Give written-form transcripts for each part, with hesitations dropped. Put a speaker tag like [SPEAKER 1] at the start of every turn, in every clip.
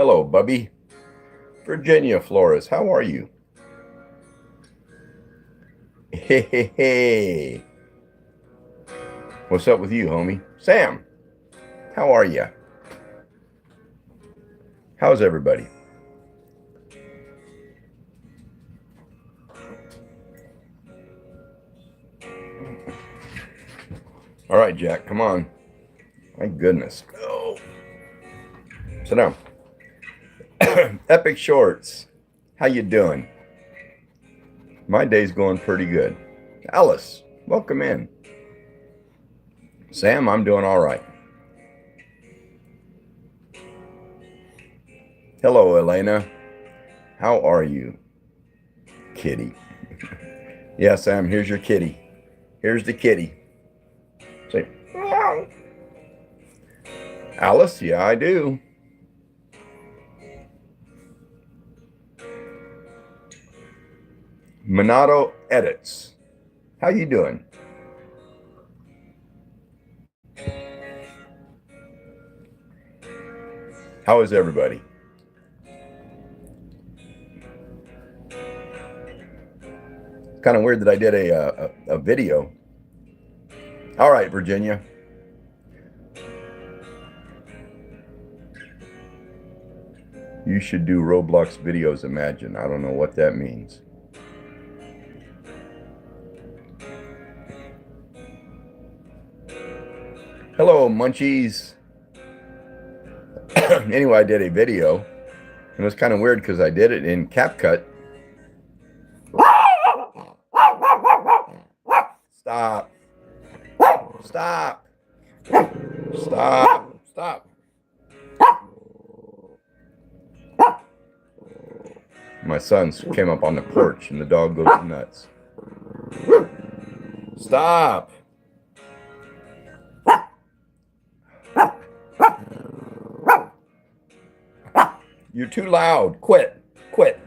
[SPEAKER 1] Hello, Bubby. Virginia Flores, how are you? Hey, hey, hey. What's up with you, homie? Sam, how are you? How's everybody? All right, Jack, come on. My goodness. Oh, sit down. Epic Shorts, how you doing? My day's going pretty good. Alice, welcome in. Sam, I'm doing all right. Hello, Elena. How are you? Kitty. Yeah, Sam, here's your kitty. Here's the kitty. Say, meow. Alice, yeah, I do. Minato Edits. How you doing? How is everybody? Kind of weird that I did a video. All right, Virginia. You should do Roblox videos, imagine. I don't know what that means. Hello, munchies. Anyway, I did a video, and it was kind of weird because I did it in CapCut. Stop. Stop. Stop. Stop. My sons came up on the porch and the dog goes nuts. Stop. You're too loud. Quit. Quit.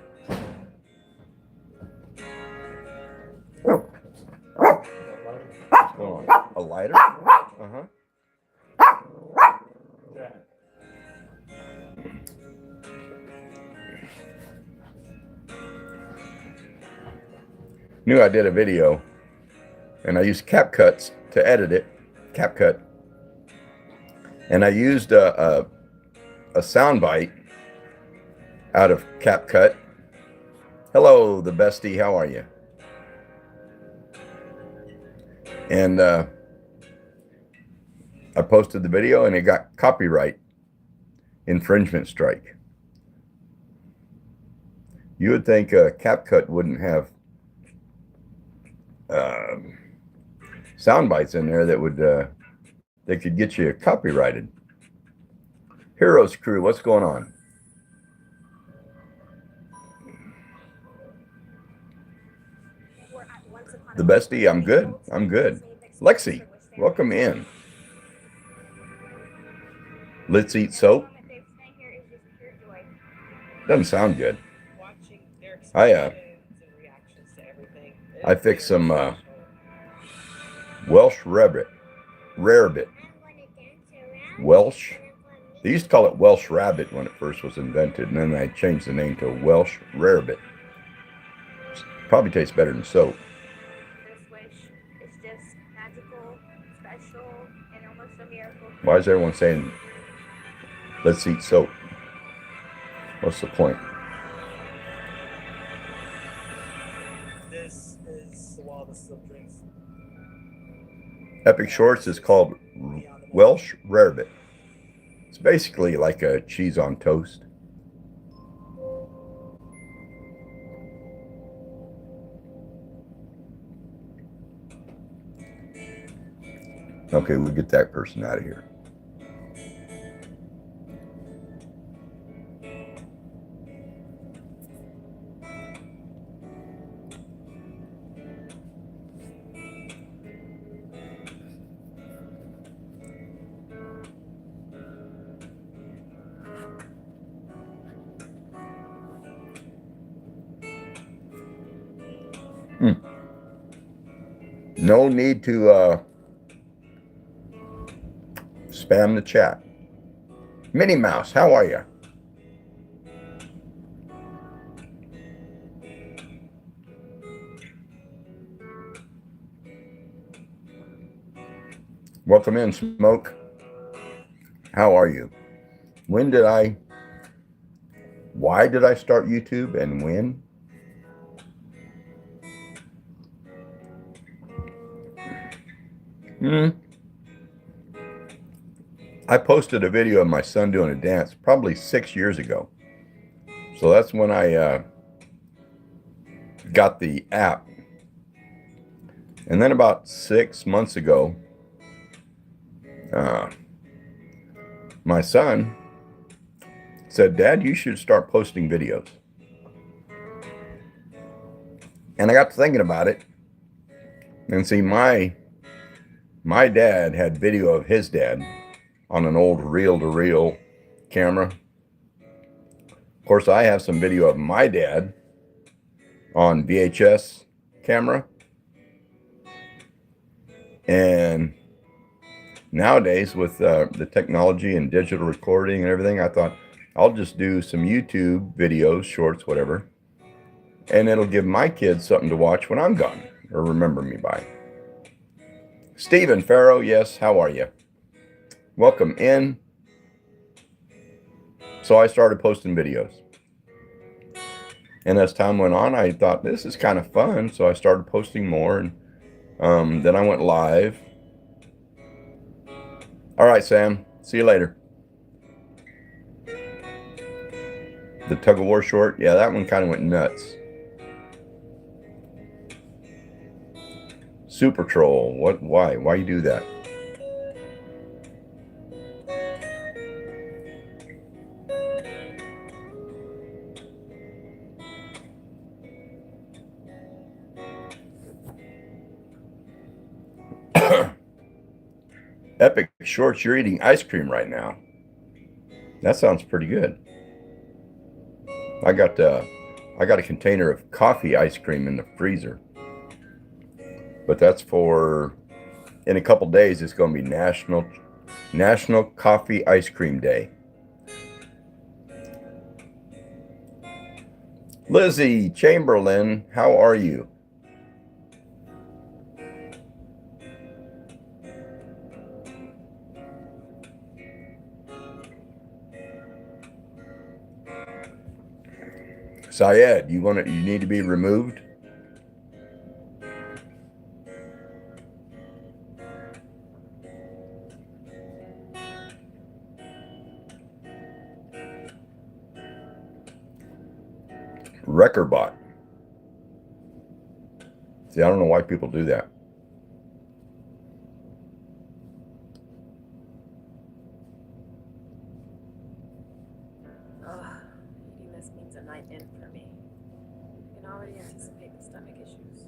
[SPEAKER 1] What's going on? A lighter? Uh-huh. Knew I did a video and I used CapCut to edit it. CapCut. And I used a soundbite out of CapCut. Hello, the bestie. How are you? And I posted the video and it got copyright infringement strike. You would think CapCut wouldn't have sound bites in there that would that could get you copyrighted. Heroes Crew, what's going on? The bestie, I'm good. I'm good. Lexi, welcome in. Let's eat soap. Doesn't sound good. I fixed some Welsh rarebit. Welsh. They used to call it Welsh rabbit when it first was invented, and then I changed the name to Welsh rarebit. Probably tastes better than soap. Why is everyone saying, let's eat soap? What's the point?
[SPEAKER 2] This is the wildest of drinks.
[SPEAKER 1] Epic Shorts is called Welsh rarebit. It's basically like a cheese on toast. Okay, we'll get that person out of here. No need to spam the chat. Minnie Mouse, how are you? Welcome in, Smoke. How are you? Why did I start YouTube and when? I posted a video of my son doing a dance probably 6 years ago. So that's when I got the app. And then about 6 months ago, my son said, Dad, you should start posting videos. And I got to thinking about it. And see, my dad had video of his dad on an old reel-to-reel camera. Of course, I have some video of my dad on VHS camera. And nowadays, with the technology and digital recording and everything, I thought I'll just do some YouTube videos, shorts, whatever, and it'll give my kids something to watch when I'm gone or remember me by. Stephen Farrow, yes, how are you? Welcome in. So I started posting videos. And as time went on, I thought this is kind of fun. So I started posting more. And then I went live. All right, Sam. See you later. The tug of war short. Yeah, that one kind of went nuts. Super troll. What? Why? Why you do that? Epic Shorts, you're eating ice cream right now. That sounds pretty good. I got a container of coffee ice cream in the freezer. But that's for, in a couple days, it's going to be National Coffee Ice Cream Day. Lizzie Chamberlain, how are you? Syed, you need to be removed? Wreckerbot. See, I don't know why people do that.
[SPEAKER 3] Eating this means a night in for me. I can already anticipate the stomach issues.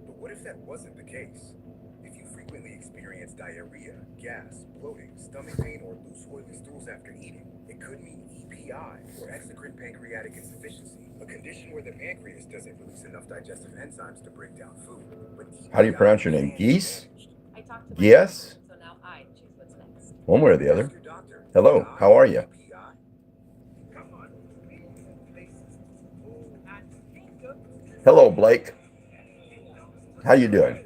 [SPEAKER 4] But what if that wasn't the case? If you frequently experience diarrhea, gas, bloating, stomach pain, or loose oily stools after eating, it could mean EPI, or exocrine pancreatic insufficiency, a condition where the pancreas doesn't release enough digestive enzymes to break down food. But
[SPEAKER 1] How do you pronounce your name? Geese?
[SPEAKER 3] I talked to
[SPEAKER 1] Yes?
[SPEAKER 3] so now I choose what's next.
[SPEAKER 1] One way or the other. Hello, how are you? Hello, Blake. How you doing?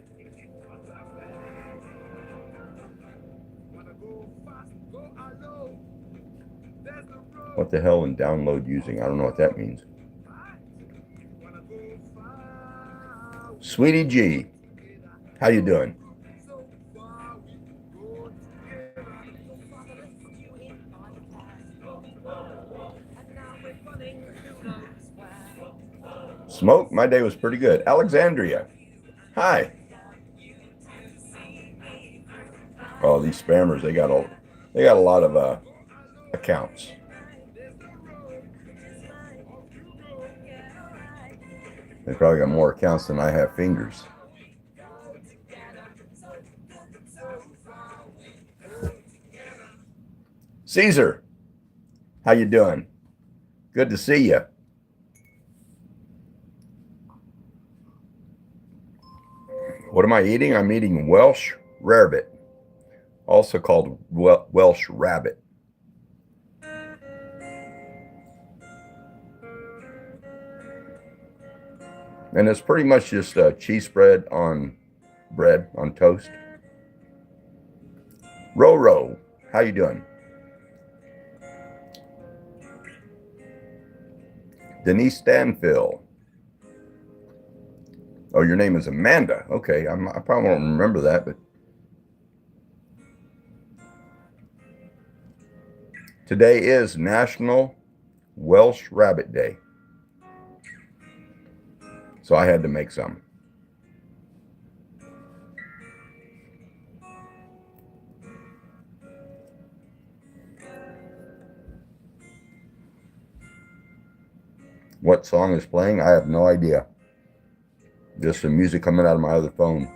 [SPEAKER 1] What the hell in download using? I don't know what that means. Sweetie G, how you doing? Smoke, my day was pretty good. Alexandria, hi. Oh, these spammers, they got a lot of accounts. They probably got more accounts than I have fingers. Caesar, how you doing? Good to see you. What am I eating? I'm eating Welsh rarebit, also called Welsh rabbit. And it's pretty much just cheese spread on bread, on toast. Roro, how you doing? Denise Stanfield. Oh, your name is Amanda. Okay, I probably won't remember that, but today is National Welsh Rabbit Day. So I had to make some. What song is playing? I have no idea. Just some music coming out of my other phone.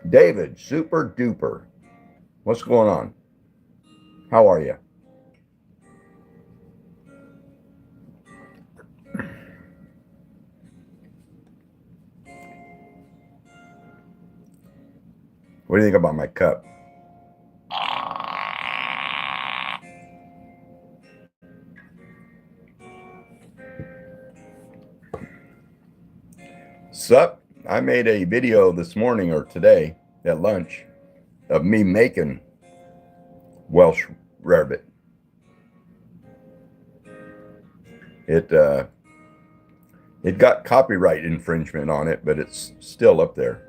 [SPEAKER 1] David, super duper. What's going on? How are you? What do you think about my cup? Sup? I made a video this morning or today at lunch of me making Welsh rarebit. It got copyright infringement on it, but it's still up there.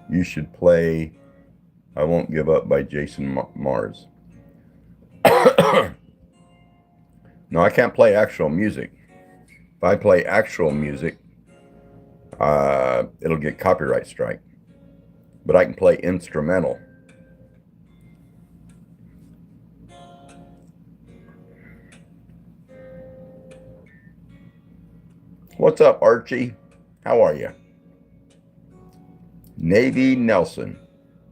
[SPEAKER 1] You should play I Won't Give Up by Jason Mars. No, I can't play actual music. If I play actual music, it'll get copyright strike. But I can play instrumental. What's up, Archie? How are you? Navy Nelson.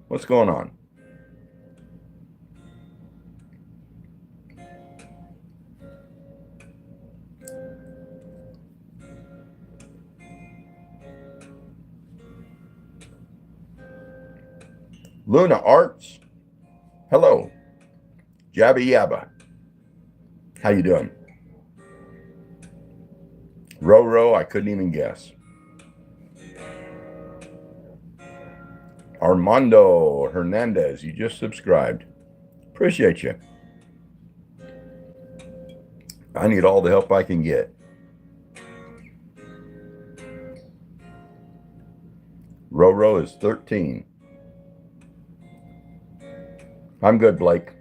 [SPEAKER 1] What's going on? Luna Arts. Hello. Jabba Yabba. How you doing? Roro, I couldn't even guess. Armando Hernandez, you just subscribed. Appreciate you. I need all the help I can get. Roro is 13. I'm good, Blake.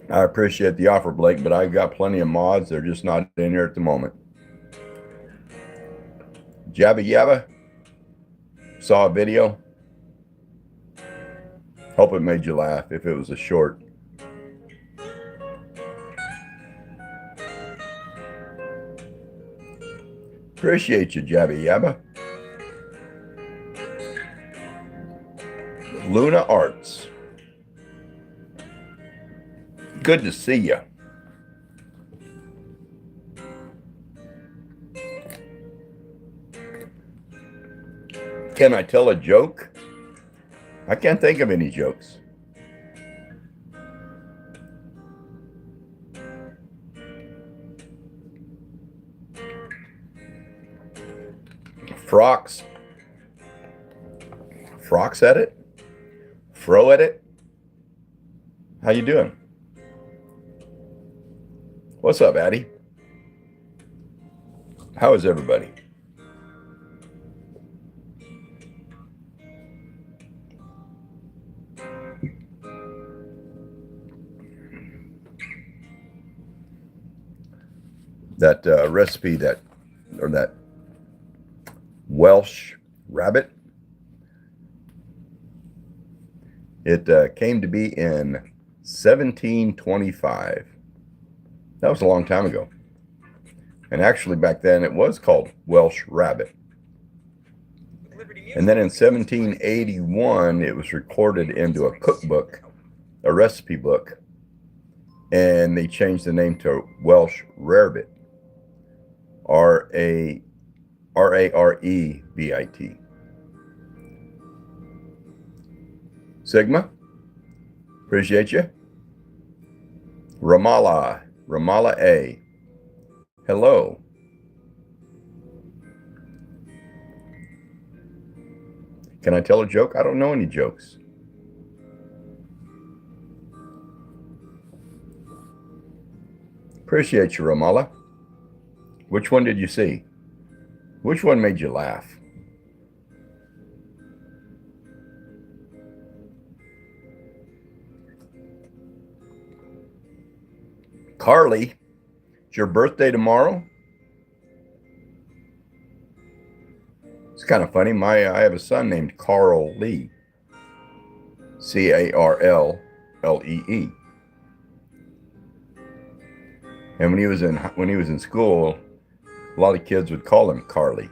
[SPEAKER 1] I appreciate the offer, Blake, but I've got plenty of mods. They're just not in here at the moment. Jabba Yabba. Saw a video. Hope it made you laugh if it was a short. Appreciate you, Jabba Yabba. Luna Arts. Good to see you. Can I tell a joke? I can't think of any jokes. Frocks at it? Fro at it? How you doing? What's up, Addie? How is everybody? That recipe, that Welsh rabbit, it came to be in 1725. That was a long time ago. And actually back then it was called Welsh rabbit. And then in 1781 it was recorded into a cookbook, a recipe book, and they changed the name to Welsh rarebit. Rarebit. Sigma, appreciate you. Ramallah A. Hello. Can I tell a joke? I don't know any jokes. Appreciate you, Ramallah. Which one did you see? Which one made you laugh? Carly, it's your birthday tomorrow? It's kind of funny. I have a son named Carl Lee. Carllee. And when he was in school, a lot of kids would call him Carly.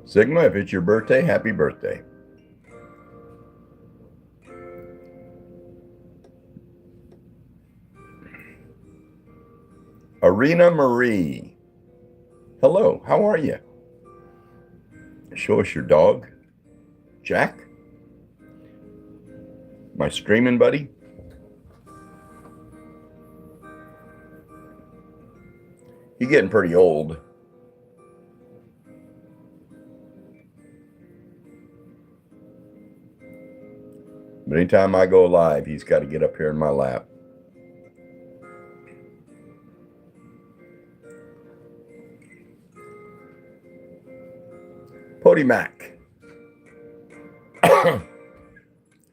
[SPEAKER 1] Sigma, if it's your birthday, happy birthday. Arena Marie. Hello, how are you? Show us your dog. Jack? My streaming buddy? He's getting pretty old. But anytime I go live, he's got to get up here in my lap. Pody Mac.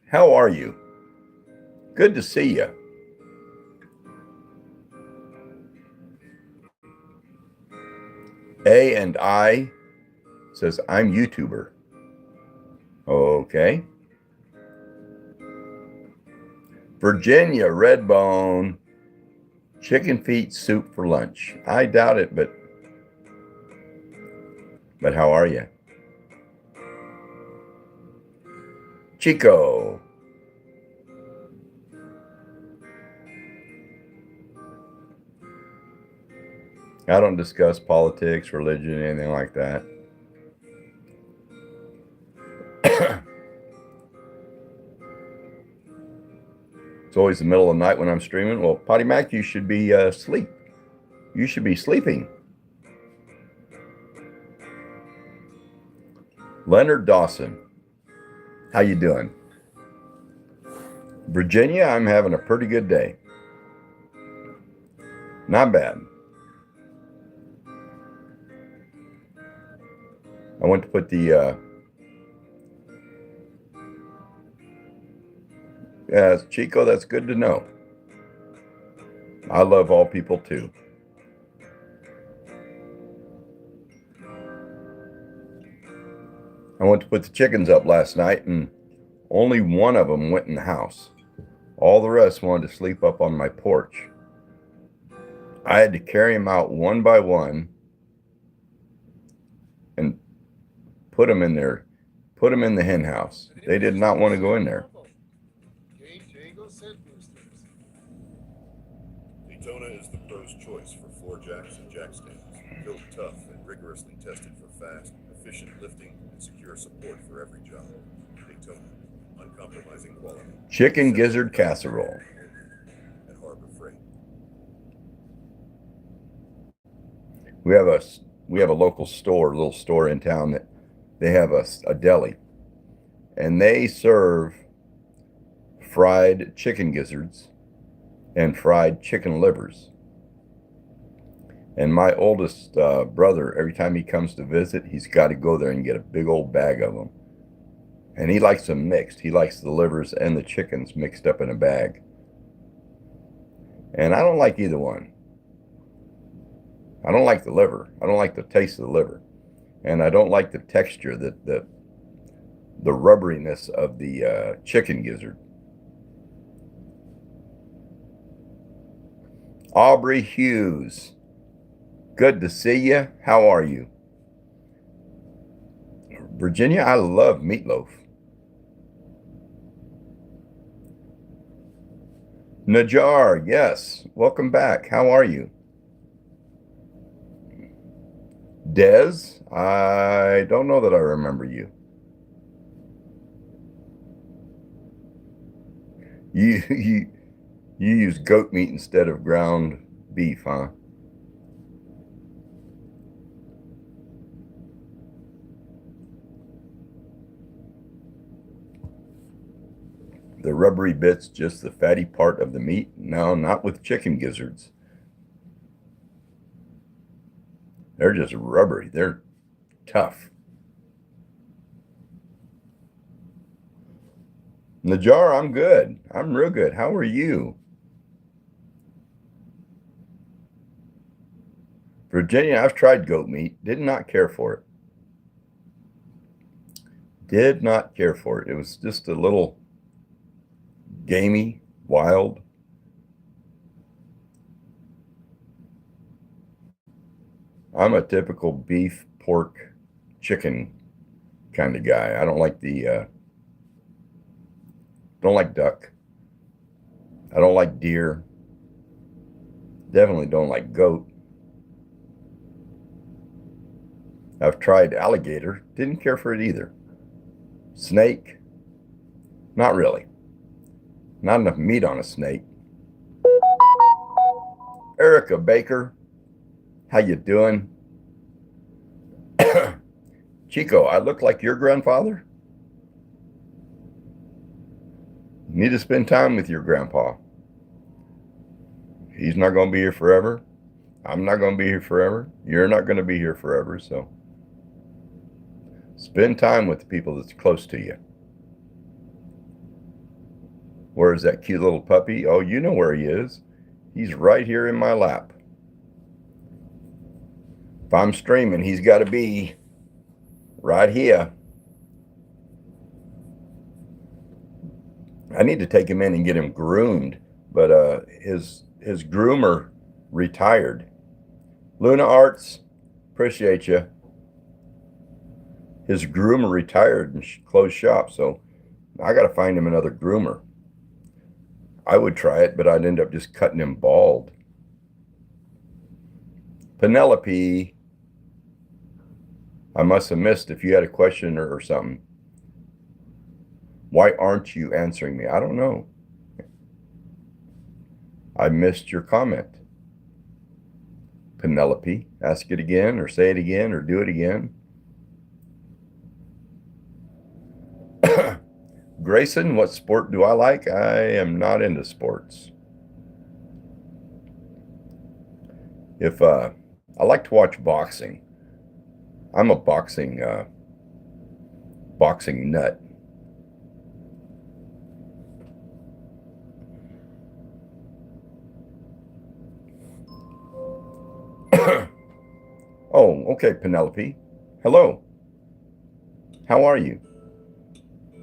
[SPEAKER 1] How are you? Good to see you. A and I says, I'm YouTuber. Okay. Virginia Redbone, chicken feet soup for lunch. I doubt it, but how are you? Chico. I don't discuss politics, religion, anything like that. It's always the middle of the night when I'm streaming. Well, Potty Mac, you should be asleep. You should be sleeping. Leonard Dawson, how you doing? Virginia, I'm having a pretty good day. Not bad. I went to put the yeah, Chico, that's good to know. I love all people too. I went to put the chickens up last night and only one of them went in the house. All the rest wanted to sleep up on my porch. I had to carry them out one by one and put them in the hen house. They did not want to go in there.
[SPEAKER 5] Daytona is the pro's choice for floor jacks and jack stands. Built tough and rigorously tested for fast, efficient lifting and secure support for every job. Daytona, uncompromising quality.
[SPEAKER 1] Chicken gizzard casserole.
[SPEAKER 5] And Harbor Freight.
[SPEAKER 1] We have a local store, a little store in town that they have a deli, and they serve fried chicken gizzards and fried chicken livers. And my oldest brother, every time he comes to visit, he's got to go there and get a big old bag of them. And he likes them mixed. He likes the livers and the chickens mixed up in a bag. And I don't like either one. I don't like the liver. I don't like the taste of the liver. And I don't like the texture, the rubberiness of the chicken gizzard. Aubrey Hughes, good to see you. How are you? Virginia, I love meatloaf. Najar, yes. Welcome back. How are you? Dez, I don't know that I remember you. You use goat meat instead of ground beef, huh? The rubbery bits, just the fatty part of the meat? No, not with chicken gizzards. They're just rubbery. They're tough. Najar, I'm good. I'm real good. How are you? Virginia, I've tried goat meat. Did not care for it. Did not care for it. It was just a little gamey, wild. I'm a typical beef, pork, chicken kind of guy. I don't like don't like duck. I don't like deer. Definitely don't like goat. I've tried alligator. Didn't care for it either. Snake. Not really. Not enough meat on a snake. Erica Baker. How you doing? Chico, I look like your grandfather? Need to spend time with your grandpa. He's not going to be here forever. I'm not going to be here forever. You're not going to be here forever. So spend time with the people that's close to you. Where is that cute little puppy? Oh, you know where he is. He's right here in my lap. If I'm streaming, he's got to be right here. I need to take him in and get him groomed, but his groomer retired. Luna Arts, appreciate you. His groomer retired and closed shop, so I got to find him another groomer. I would try it, but I'd end up just cutting him bald. Penelope, I must have missed if you had a question or something. Why aren't you answering me? I don't know. I missed your comment. Penelope, ask it again or say it again or do it again. Grayson, what sport do I like? I am not into sports. I like to watch boxing. I'm a boxing nut. Oh, okay, Penelope. Hello. How are you?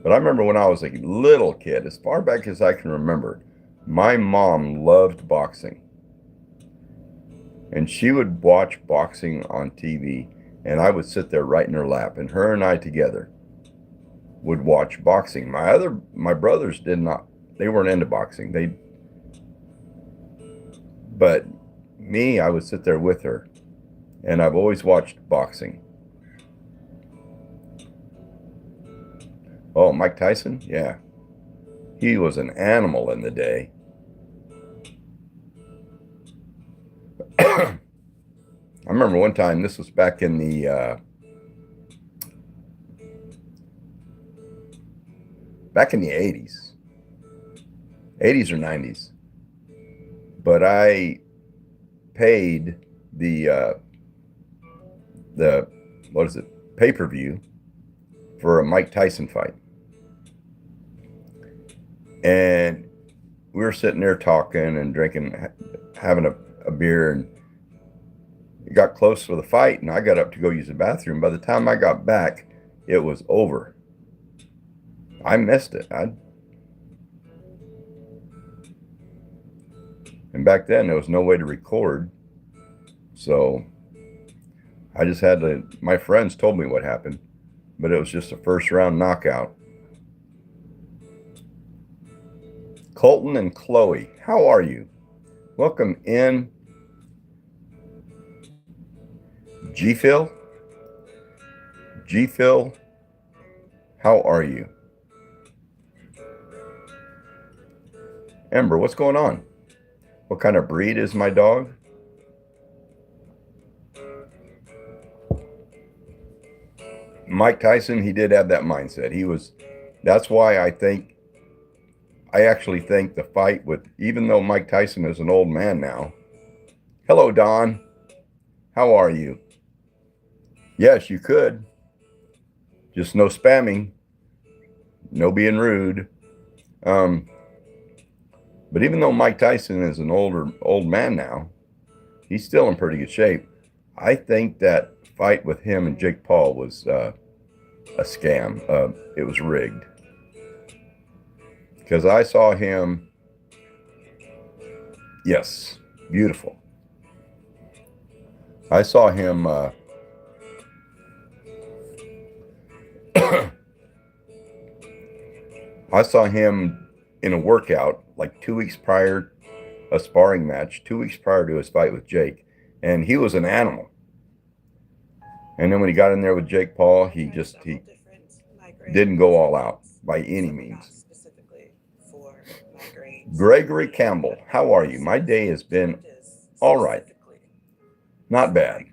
[SPEAKER 1] But I remember when I was a little kid, as far back as I can remember, my mom loved boxing. And she would watch boxing on TV, and I would sit there right in her lap, and her and I together would watch boxing. My brothers did not, they weren't into boxing. But me, I would sit there with her, and I've always watched boxing. Oh, Mike Tyson? Yeah. He was an animal in the day. I remember one time, this was back in the 80s. 80s or 90s. But I paid the what is it, pay-per-view for a Mike Tyson fight. And we were sitting there talking and drinking, having a beer, and it got close for the fight, and I got up to go use the bathroom. By the time I got back, it was over. I missed it. And back then, there was no way to record. So I just had to, my friends told me what happened, but it was just a first round knockout. Colton and Chloe, how are you? Welcome in. G-Phil? G-Phil, how are you? Ember, what's going on? What kind of breed is my dog? Mike Tyson, he did have that mindset. That's why I actually think the fight with, even though Mike Tyson is an old man now. Hello, Don. How are you? Yes, you could. Just no spamming. No being rude. But even though Mike Tyson is an old man now, he's still in pretty good shape. I think that fight with him and Jake Paul was a scam. It was rigged. Because I saw him, yes, beautiful. I saw him I saw him in a workout like 2 weeks prior, a sparring match, 2 weeks prior to his fight with Jake, and he was an animal. And then when he got in there with Jake Paul, he didn't go all out by any means. Gregory Campbell, how are you? My day has been all right. Not bad.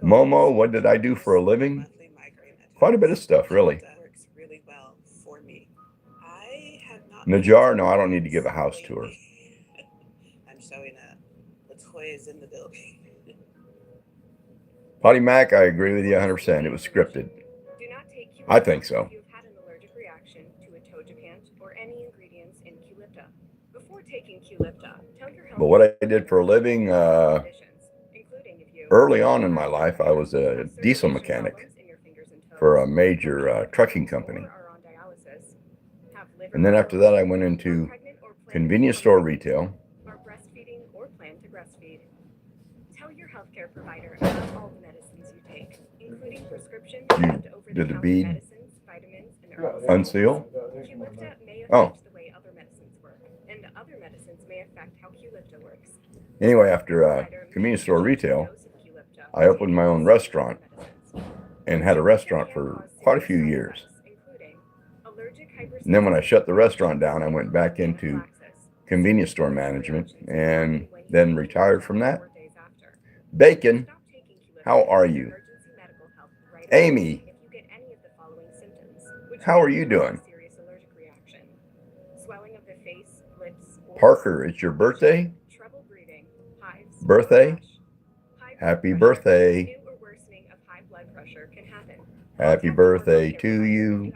[SPEAKER 1] Momo, what did I do for a living? Quite a bit of stuff, really. Najar, no, I don't need to give a house tour.
[SPEAKER 6] I'm showing Latoya's in the building.
[SPEAKER 1] Potty Mac, I agree with you 100%. It was scripted.
[SPEAKER 3] Do not take Qulipta
[SPEAKER 1] I think so.
[SPEAKER 3] if you've had an allergic reaction to a tojapant or any ingredients in Qulipta. Before taking Qulipta, tell your health.
[SPEAKER 1] But what I did for a living,
[SPEAKER 3] conditions, including if you
[SPEAKER 1] early on in my life, I was a diesel mechanic for a major trucking company. And then after that, I went into convenience store retail.
[SPEAKER 3] Are breastfeeding or plan to breastfeed. Tell your healthcare provider about all the medicines you take, including prescription and
[SPEAKER 1] did the
[SPEAKER 3] over-the-counter
[SPEAKER 1] bead
[SPEAKER 3] medicines, vitamins, and herbs.
[SPEAKER 1] unseal?
[SPEAKER 3] Qulipta may affect
[SPEAKER 1] Oh.
[SPEAKER 3] the way other medicines work, and other medicines may affect how Qulipta works.
[SPEAKER 1] Anyway, after convenience store retail, I opened my own restaurant and had a restaurant for quite a few years. And then when I shut the restaurant down, I went back into convenience store management and then retired from that. Bacon, how are you? Amy, how are you doing? Parker, it's your birthday? Birthday? Happy birthday. Happy birthday to you.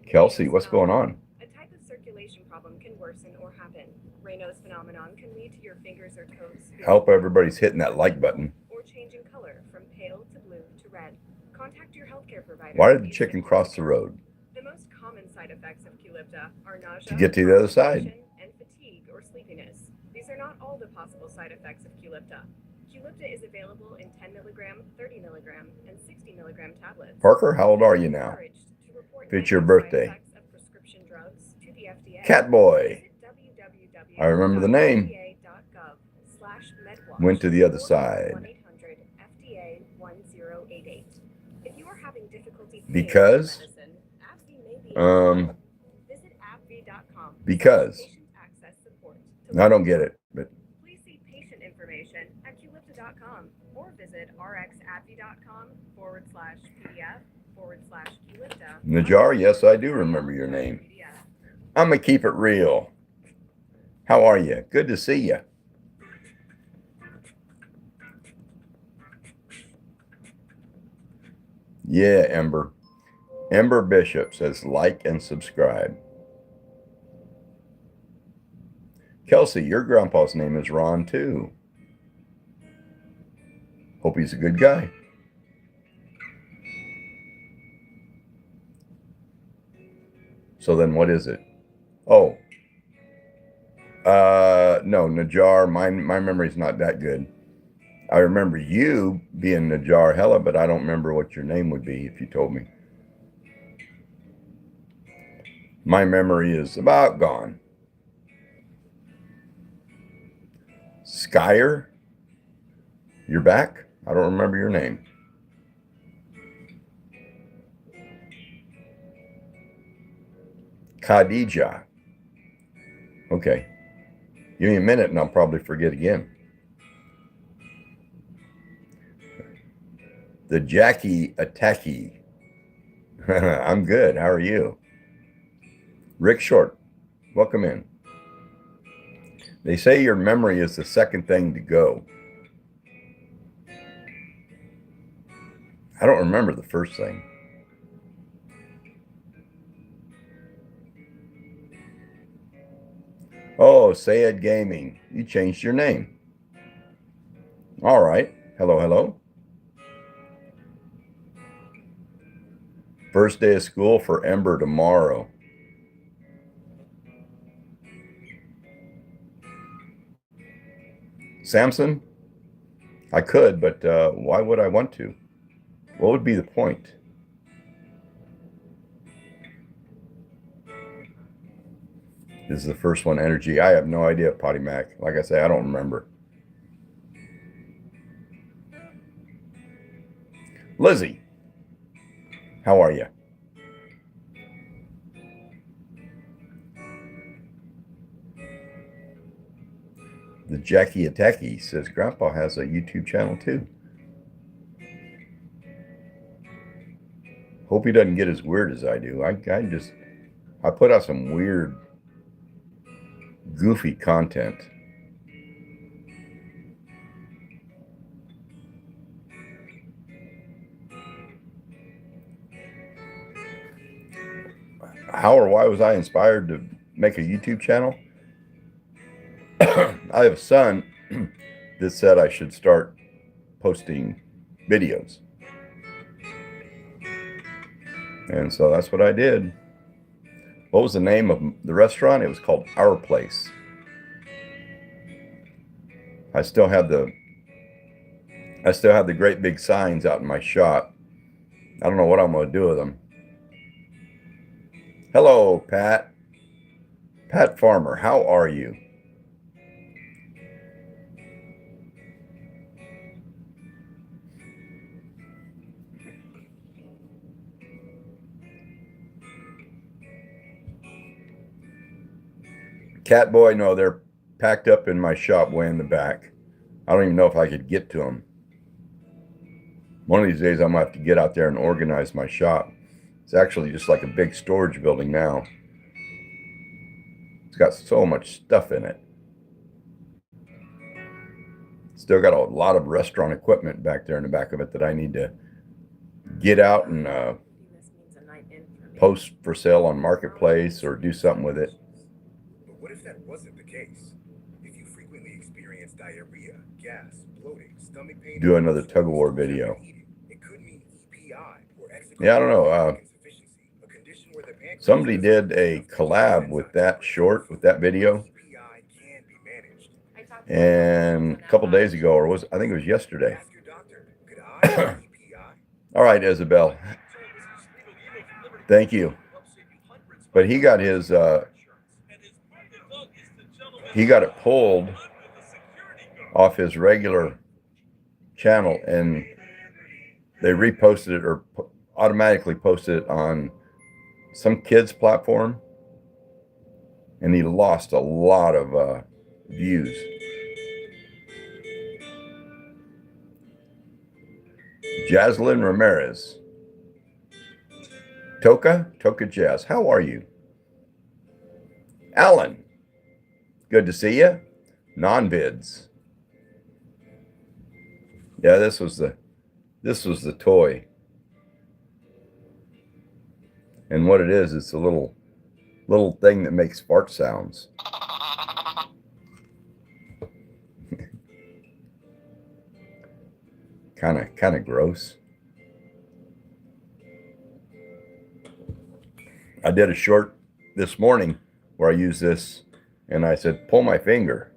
[SPEAKER 1] Kelsey, what's going on?
[SPEAKER 3] A type of circulation problem can worsen or happen. Raynaud's phenomenon can lead to your fingers or toes.
[SPEAKER 1] Hope everybody's hitting that like button.
[SPEAKER 3] Or changing color from pale to blue to red. Contact your healthcare provider.
[SPEAKER 1] Why did the chicken cross the road?
[SPEAKER 3] The most common side effects of Qulipta are nausea,
[SPEAKER 1] To get to the other side.
[SPEAKER 3] constipation, and fatigue or sleepiness. These are not all the possible side effects of Qulipta. Qulipta is available in 10 milligram, 30 milligram, and 60 milligram tablets.
[SPEAKER 1] Parker, how old are you now? If it's your birthday. Catboy. I remember the name. Went to the other side. Because? Because. I don't get it, but.
[SPEAKER 3] Please see patient information at Qulipta.com or visit rxadvi.com/PDF/Qulipta.
[SPEAKER 1] Najar, yes, I do remember your name. I'm going to keep it real. How are you? Good to see you. Yeah, Ember. Ember Bishop says like and subscribe. Kelsey, your grandpa's name is Ron too. Hope he's a good guy. So then what is it? Oh. No, Najar, my memory's not that good. I remember you being Najar Hella, but I don't remember what your name would be if you told me. My memory is about gone. Skyer, you're back? I don't remember your name. Khadija. Okay. Give me a minute and I'll probably forget again. The Jackie Attacky. I'm good. How are you? Rick Short, welcome in. They say your memory is the second thing to go. I don't remember the first thing. Oh, Sayed Gaming. You changed your name. All right. Hello, hello. First day of school for Ember tomorrow. Samson? I could, but why would I want to? What would be the point? This is the first one, Energy. I have no idea, Potty Mac. Like I say, I don't remember. Lizzie, how are you? The Jackie Attacky says Grandpa has a YouTube channel too. Hope he doesn't get as weird as I do. I put out some weird, goofy content. How or why was I inspired to make a YouTube channel? I have a son that said I should start posting videos. And so that's what I did. What was the name of the restaurant? It was called Our Place. I still have the great big signs out in my shop. I don't know what I'm going to do with them. Hello, Pat. Pat Farmer, how are you? Catboy, no, they're packed up in my shop way in the back. I don't even know if I could get to them. One of these days I'm going to have to get out there and organize my shop. It's actually just like a big storage building now. It's got so much stuff in it. Still got a lot of restaurant equipment back there in the back of it that I need to get out and post for sale on Marketplace or do something with it.
[SPEAKER 4] But what if that wasn't the case? If you frequently experience diarrhea, gas, bloating, stomach pain,
[SPEAKER 1] Do another tug of war video.
[SPEAKER 4] It could mean EPI or
[SPEAKER 1] Yeah, I don't know.
[SPEAKER 4] insufficiency, a condition where the pancreas
[SPEAKER 1] Somebody did a collab with that short, with that video.
[SPEAKER 4] EPI can be managed.
[SPEAKER 1] And a couple days ago, I think it was yesterday.
[SPEAKER 4] Ask your doctor, could I have EPI?
[SPEAKER 1] All right, Isabel. Thank you. But he got his, he got it pulled off his regular channel, and they reposted it or automatically posted it on some kids platform, and he lost a lot of views. Jaslyn Ramirez. Toka Jazz, how are you? Alan, good to see you. Non-vids. Yeah, this was the toy. And what it is, it's a little thing that makes fart sounds. kind of gross. I did a short this morning where I used this, and I said, pull my finger.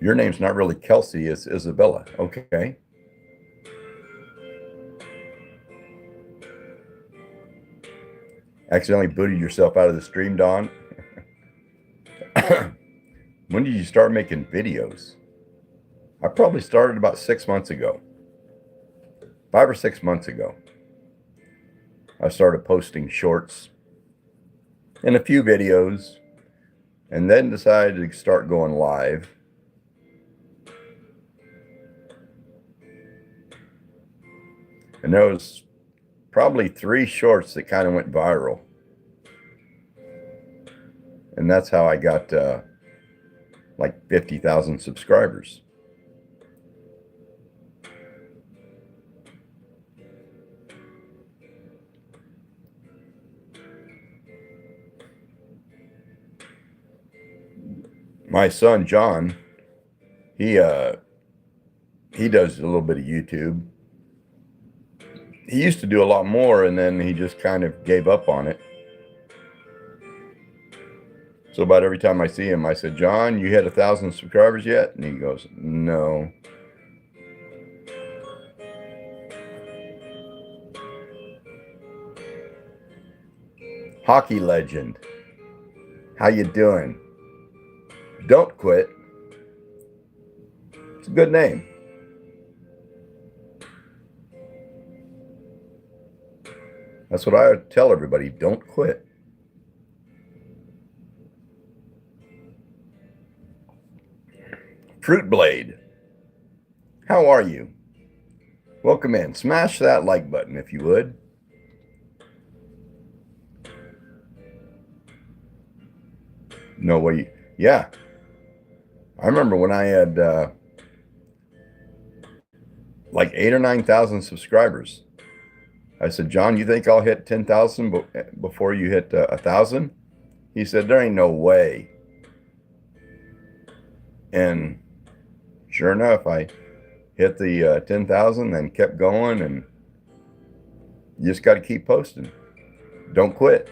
[SPEAKER 1] Your name's not really Kelsey, it's Isabella. Okay. Accidentally booted yourself out of the stream, Don. When did you start making videos? I probably started about 6 months ago. 5 or 6 months ago. I started posting shorts and a few videos, and then decided to start going live. And there was probably 3 shorts that kind of went viral. And that's how I got like 50,000 subscribers. My son John, he does a little bit of YouTube. He used to do a lot more, and then he just kind of gave up on it. So about every time I see him, I said, John, you hit 1,000 subscribers yet? And he goes, no. Hockey legend, how you doing? Don't quit. It's a good name. That's what I would tell everybody. Don't quit. Fruit Blade, how are you? Welcome in. Smash that like button if you would. No way. Yeah. I remember when I had like 8,000 or 9,000 subscribers. I said, John, you think I'll hit 10,000 before you hit 1,000? He said, there ain't no way. And sure enough, I hit the 10,000 and kept going, and you just got to keep posting. Don't quit.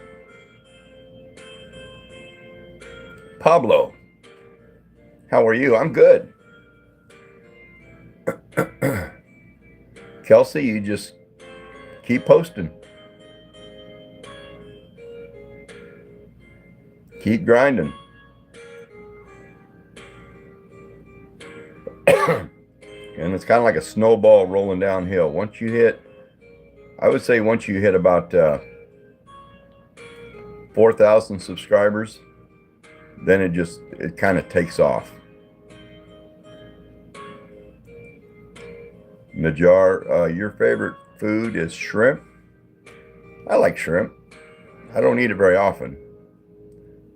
[SPEAKER 1] Pablo, how are you? I'm good. Kelsey, you just keep posting. Keep grinding. And it's kind of like a snowball rolling downhill. Once you hit, I would say once you hit about 4,000 subscribers, then it kind of takes off. Najar, your favorite food is shrimp? I like shrimp. I don't eat it very often.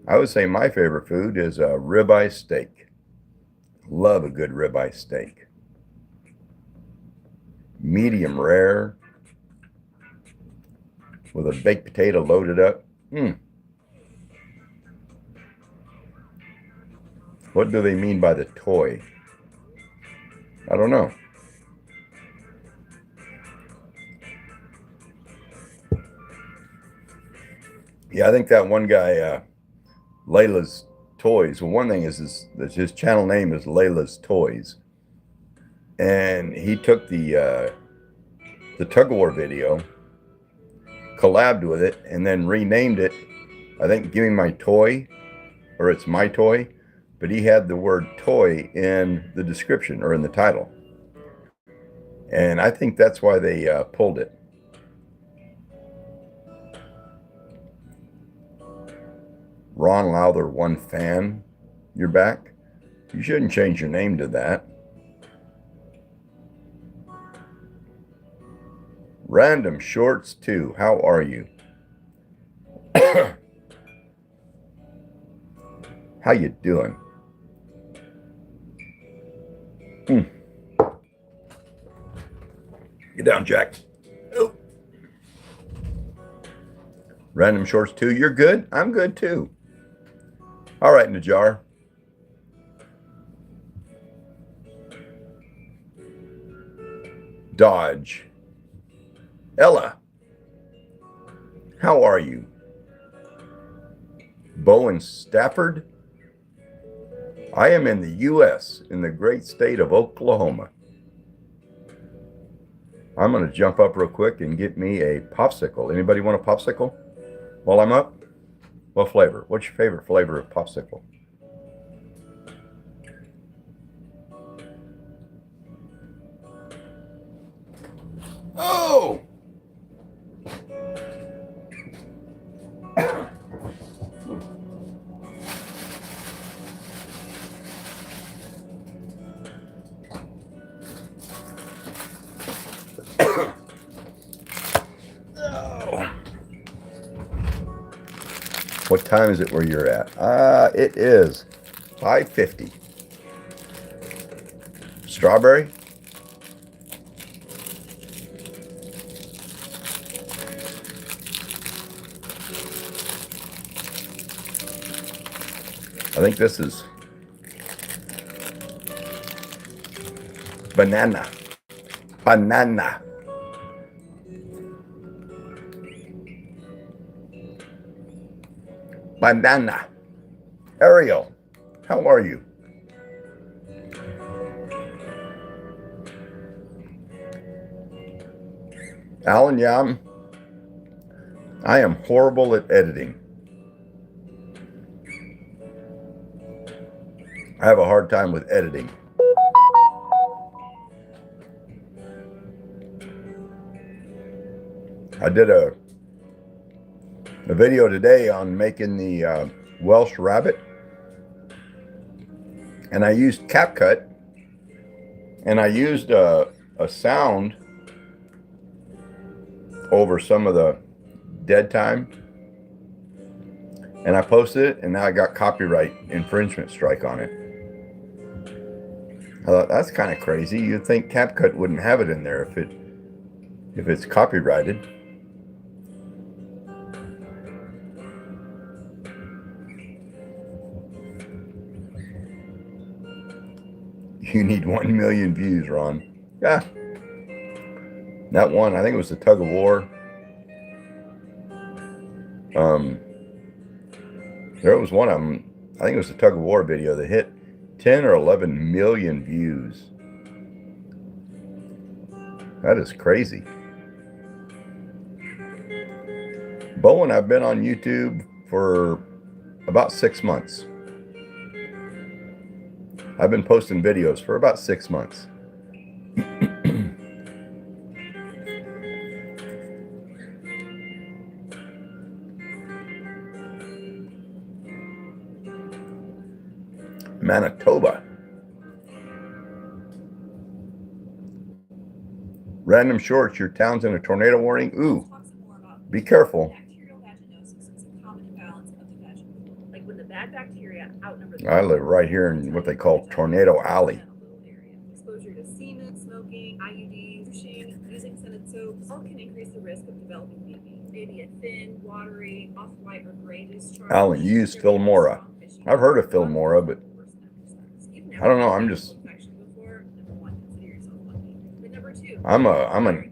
[SPEAKER 1] I would say my favorite food is a ribeye steak. Love a good ribeye steak. Medium rare with a baked potato loaded up. What do they mean by the toy? I don't know. Yeah, I think that one guy, Layla's Toys. Well, one thing is his channel name is Layla's Toys, and he took the tug of war video, collabed with it, and then renamed it. I think "Give Me My Toy," or "It's My Toy," but he had the word "toy" in the description or in the title, and I think that's why they pulled it. Ron Lowther, one fan, you're back. You shouldn't change your name to that. Random Shorts 2, how are you? How you doing? Get down, Jack. Oh. Random Shorts 2, you're good? I'm good too. All right, Najar. Dodge. Ella, how are you? Bowen Stafford, I am in the U.S., in the great state of Oklahoma. I'm going to jump up real quick and get me a popsicle. Anybody want a popsicle while I'm up? What flavor? What's your favorite flavor of popsicle? Oh! What time is it where you're at? It is 5:50. Strawberry? I think this is banana. Banana. Banana. Ariel, how are you? Alan, yeah, I am horrible at editing. I have a hard time with editing. I did a video today on making the Welsh rabbit, and I used CapCut, and I used a sound over some of the dead time, and I posted it, and now I got copyright infringement strike on it. I thought, that's kind of crazy. You'd think CapCut wouldn't have it in there if it's copyrighted. You need 1 million views, Ron. Yeah. That one, I think it was the tug of war. There was one of them, I think it was the tug of war video that hit 10 or 11 million views. That is crazy. Bo and I've been on YouTube for about 6 months. I've been posting videos for about 6 months. Manitoba. Random shorts, your town's in a tornado warning. Ooh, be careful. I live right here in what they call Tornado Alley.
[SPEAKER 3] Exposure to semen, smoking, IUDs, douching, using scented soaps, all can increase the risk of developing BV. Maybe a thin, watery, off-white or gray discharge.
[SPEAKER 1] Alan, use Filmora. I've heard of Filmora, but I don't know. I'm just. I'm a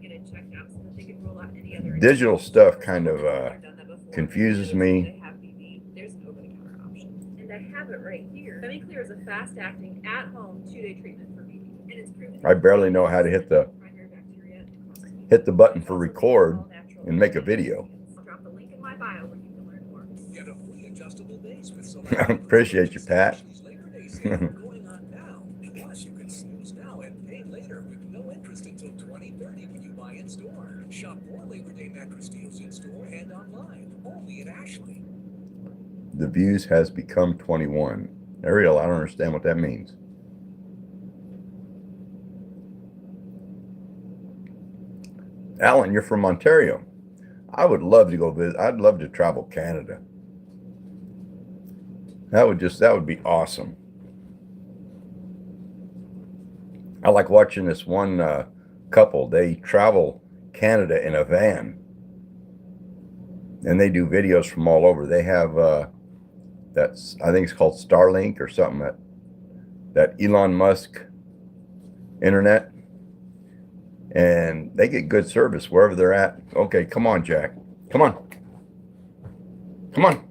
[SPEAKER 1] digital stuff kind of confuses me.
[SPEAKER 3] Right here. Semi-Clear is a fast-acting, at-home 2-day treatment for BV, and it's proven.
[SPEAKER 1] I barely know how to hit the button for record and make a video.
[SPEAKER 3] I'll drop the link in my bio where you can learn more.
[SPEAKER 7] Get a free adjustable base with
[SPEAKER 1] Appreciate you, Pat.
[SPEAKER 7] going on now. Plus, you can snooze now and pay later with no interest until 2030 when you buy in store. Shop more Labor Day mattress deals in store and online. Only at Ashley.
[SPEAKER 1] The views has become 21. Ariel, I don't understand what that means. Alan, you're from Ontario. I would love to go visit. I'd love to travel Canada. That would be awesome. I like watching this one couple. They travel Canada in a van, and they do videos from all over. They have I think it's called Starlink or something, that Elon Musk internet, and they get good service wherever they're at. Okay, come on, Jack. Come on. Come on.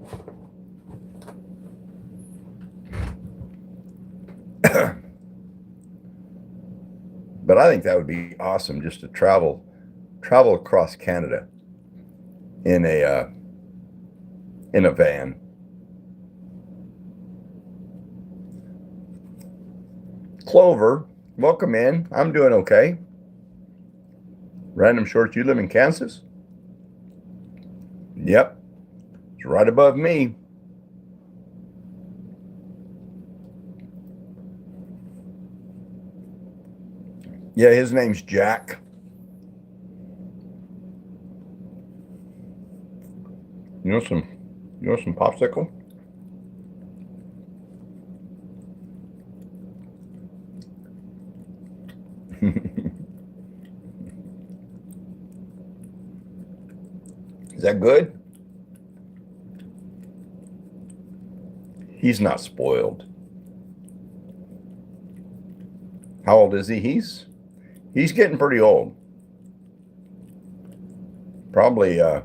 [SPEAKER 1] But I think that would be awesome, just to travel across Canada in a van. Clover, welcome in. I'm doing okay. Random Shorts, you live in Kansas? Yep, it's right above me. Yeah, his name's Jack. You know some popsicle? Is that good? He's not spoiled. How old is he? He's getting pretty old. Probably I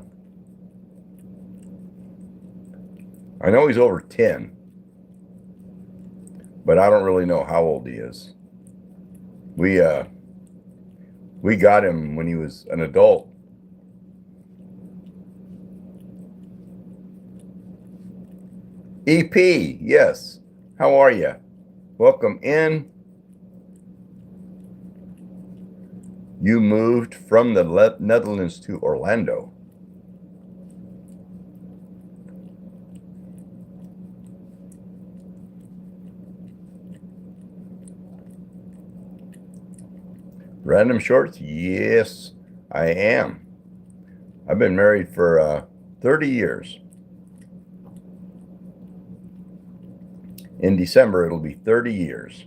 [SPEAKER 1] know he's over 10, but I don't really know how old he is. We got him when he was an adult. EP, yes. How are you? Welcome in. You moved from the Netherlands to Orlando. Random Shorts? Yes, I am. I've been married for 30 years. In December, it'll be 30 years.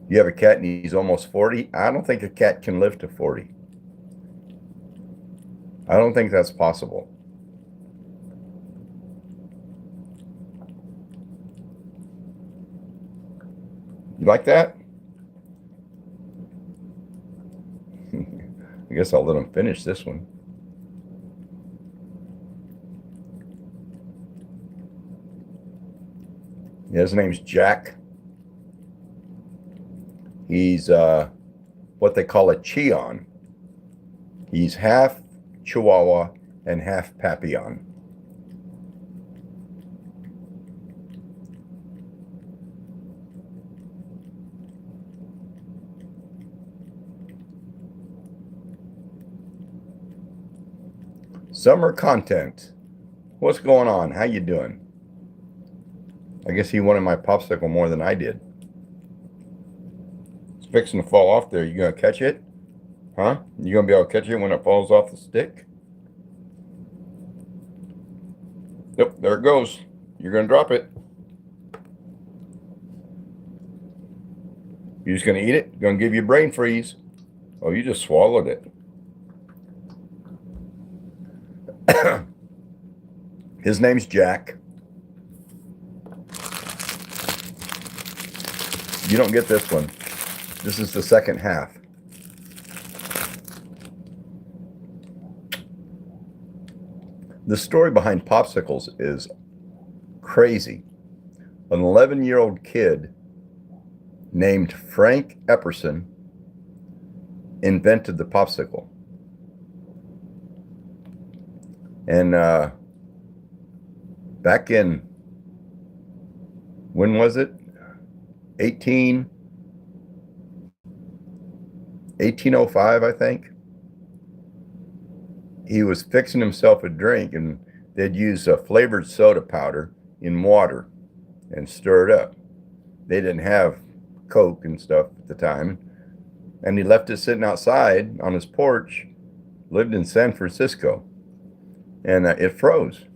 [SPEAKER 1] You have a cat and he's almost 40? I don't think a cat can live to 40. I don't think that's possible. You like that? I guess I'll let him finish this one. Yeah, his name's Jack. He's what they call a Cheon. He's half Chihuahua and half Papillon. Summer content. What's going on? How you doing? I guess he wanted my popsicle more than I did. It's fixing to fall off there. You gonna catch it? Huh? You gonna be able to catch it when it falls off the stick? Yep, there it goes. You're gonna drop it. You just gonna eat it? Gonna give you a brain freeze. Oh, you just swallowed it. His name's Jack. You don't get this one. This is the second half. The story behind popsicles is crazy. An 11-year-old kid named Frank Epperson invented the popsicle. And back in, when was it? 1805, I think. He was fixing himself a drink, and they'd use a flavored soda powder in water and stir it up. They didn't have Coke and stuff at the time. And he left it sitting outside on his porch, lived in San Francisco, and it froze.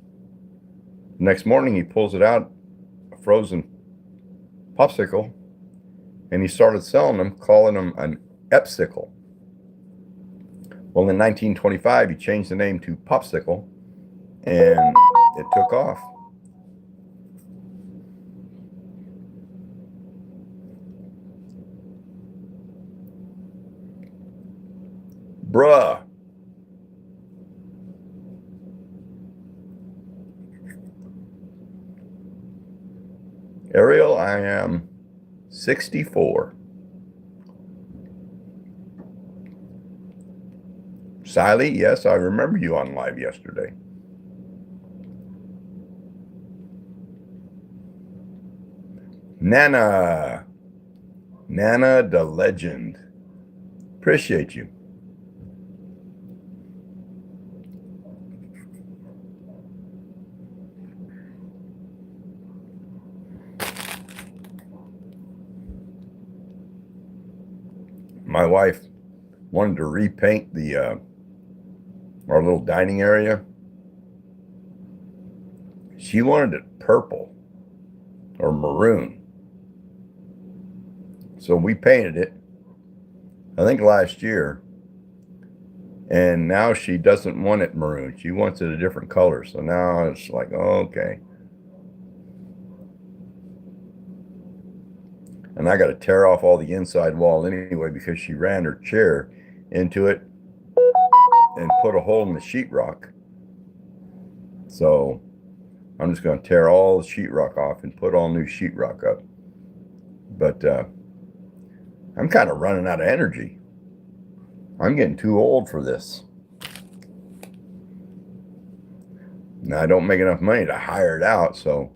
[SPEAKER 1] The next morning, he pulls it out, a frozen popsicle, and he started selling them, calling them an Epsicle. Well, in 1925, he changed the name to Popsicle, and it took off. Bruh. Ariel, I am 64. Sally, yes, I remember you on live yesterday. Nana the legend. Appreciate you. My wife wanted to repaint the our little dining area. She wanted it purple or maroon. So we painted it, I think last year. And now she doesn't want it maroon. She wants it a different color. So now it's like, oh, okay. And I got to tear off all the inside wall anyway because she ran her chair into it and put a hole in the sheetrock. So I'm just going to tear all the sheetrock off and put all new sheetrock up. But I'm kind of running out of energy. I'm getting too old for this. Now I don't make enough money to hire it out, so.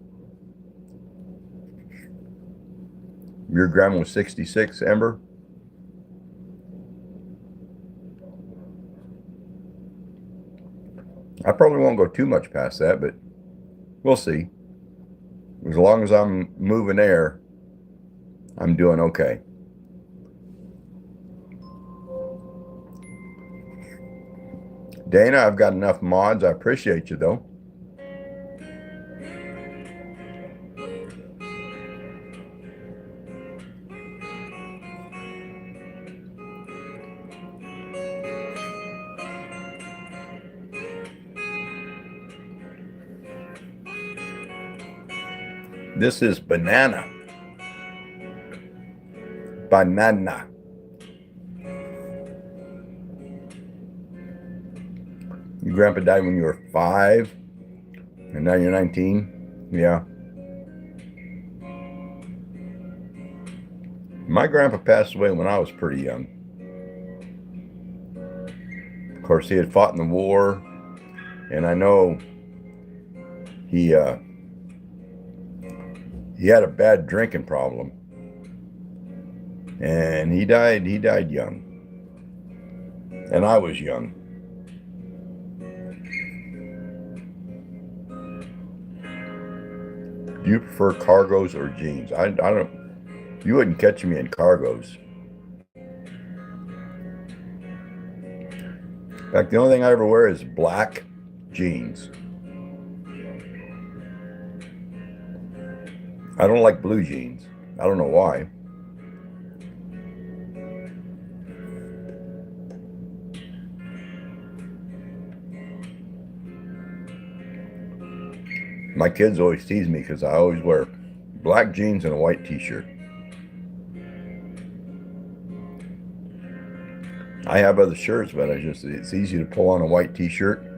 [SPEAKER 1] Your grandma was 66, Ember? I probably won't go too much past that, but we'll see. As long as I'm moving air, I'm doing okay. Dana, I've got enough mods. I appreciate you, though. This is banana. Banana. Your grandpa died when you were 5, and now you're 19. Yeah. My grandpa passed away when I was pretty young. Of course, he had fought in the war, and I know he had a bad drinking problem, and he died young, and I was young. Do you prefer cargos or jeans? I don't. You wouldn't catch me in cargos. In fact, the only thing I ever wear is black jeans. I don't like blue jeans. I don't know why. My kids always tease me because I always wear black jeans and a white t-shirt. I have other shirts, but it's easy to pull on a white t-shirt.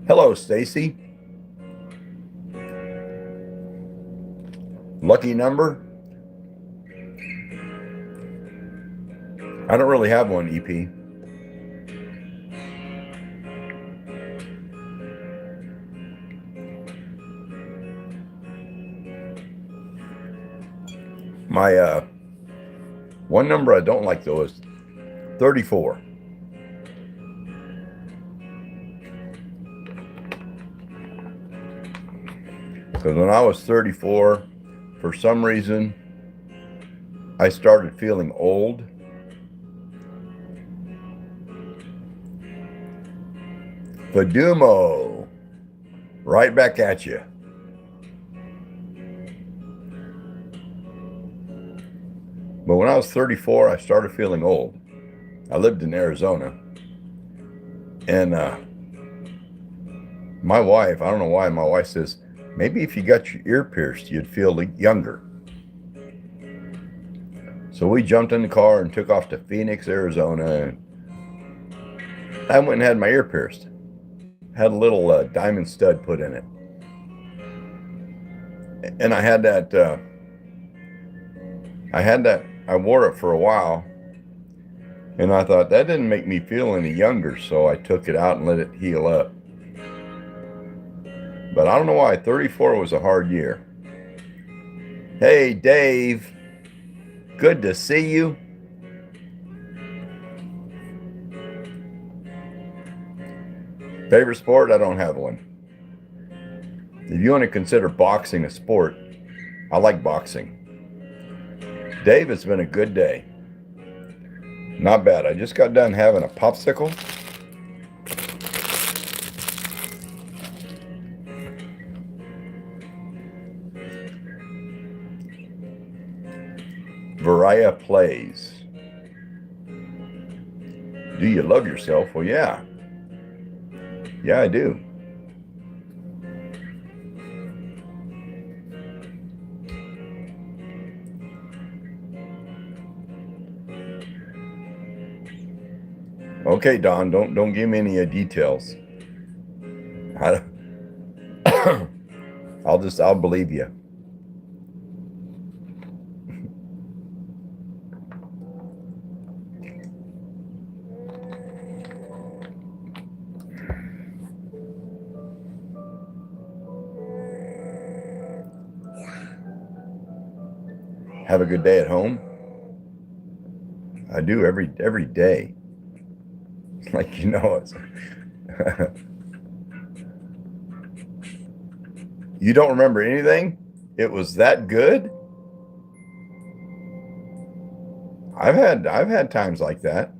[SPEAKER 1] Hello, Stacy. Lucky number? I don't really have one, EP. My one number I don't like though is 34. Because when I was 34, for some reason, I started feeling old. Fadumo, right back at you. But when I was 34, I started feeling old. I lived in Arizona. And my wife, I don't know why, my wife says, maybe if you got your ear pierced, you'd feel younger. So we jumped in the car and took off to Phoenix, Arizona. And I went and had my ear pierced. Had a little diamond stud put in it. And I had that, I wore it for a while, and I thought that didn't make me feel any younger, so I took it out and let it heal up. But I don't know why 34 was a hard year. Hey, Dave, good to see you. Favorite sport? I don't have one. If you want to consider boxing a sport, I like boxing. Dave, it's been a good day. Not bad. I just got done having a popsicle. Varia plays. Do you love yourself? Well, yeah. Yeah, I do. Okay, Don, don't give me any details. I'll believe you. Have a good day at home. I do every day. Like, it's You don't remember anything? It was that good? I've had times like that.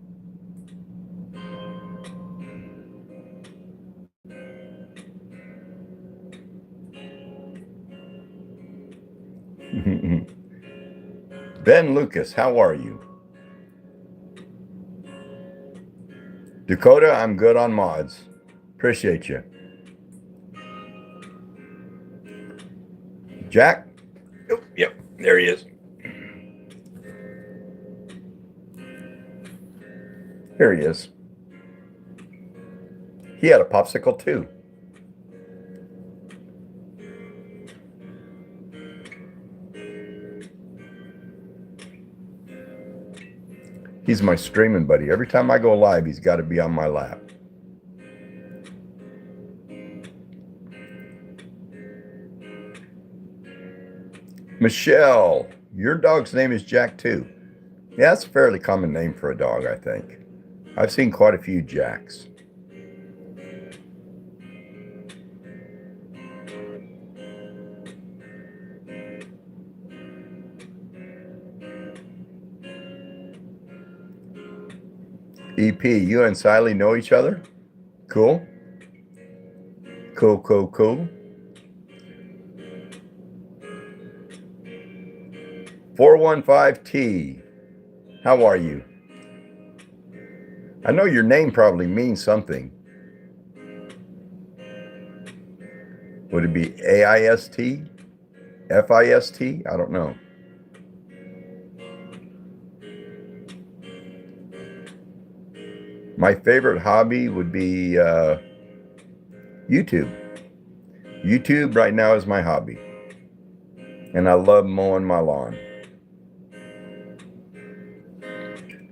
[SPEAKER 1] Ben Lucas, how are you? Dakota, I'm good on mods. Appreciate you. Jack? Oh, yep, there he is. Here he is. He had a popsicle too. He's my streaming buddy. Every time I go live, he's got to be on my lap. Michelle, your dog's name is Jack too. Yeah, that's a fairly common name for a dog, I think. I've seen quite a few Jacks. EP, you and Siley know each other? Cool. Cool. 415T, how are you? I know your name probably means something. Would it be AIST? FIST? I don't know. My favorite hobby would be YouTube. YouTube right now is my hobby. And I love mowing my lawn.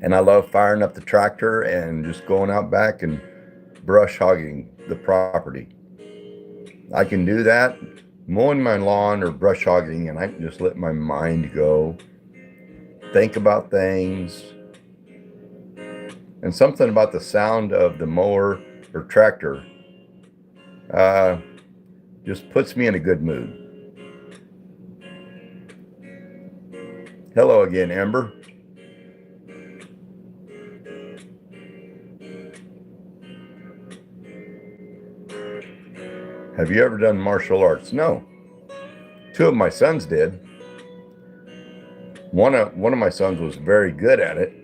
[SPEAKER 1] And I love firing up the tractor and just going out back and brush hogging the property. I can do that, mowing my lawn or brush hogging, and I can just let my mind go, think about things. And something about the sound of the mower or tractor just puts me in a good mood. Hello again, Amber. Have you ever done martial arts? No. Two of my sons did. One of my sons was very good at it,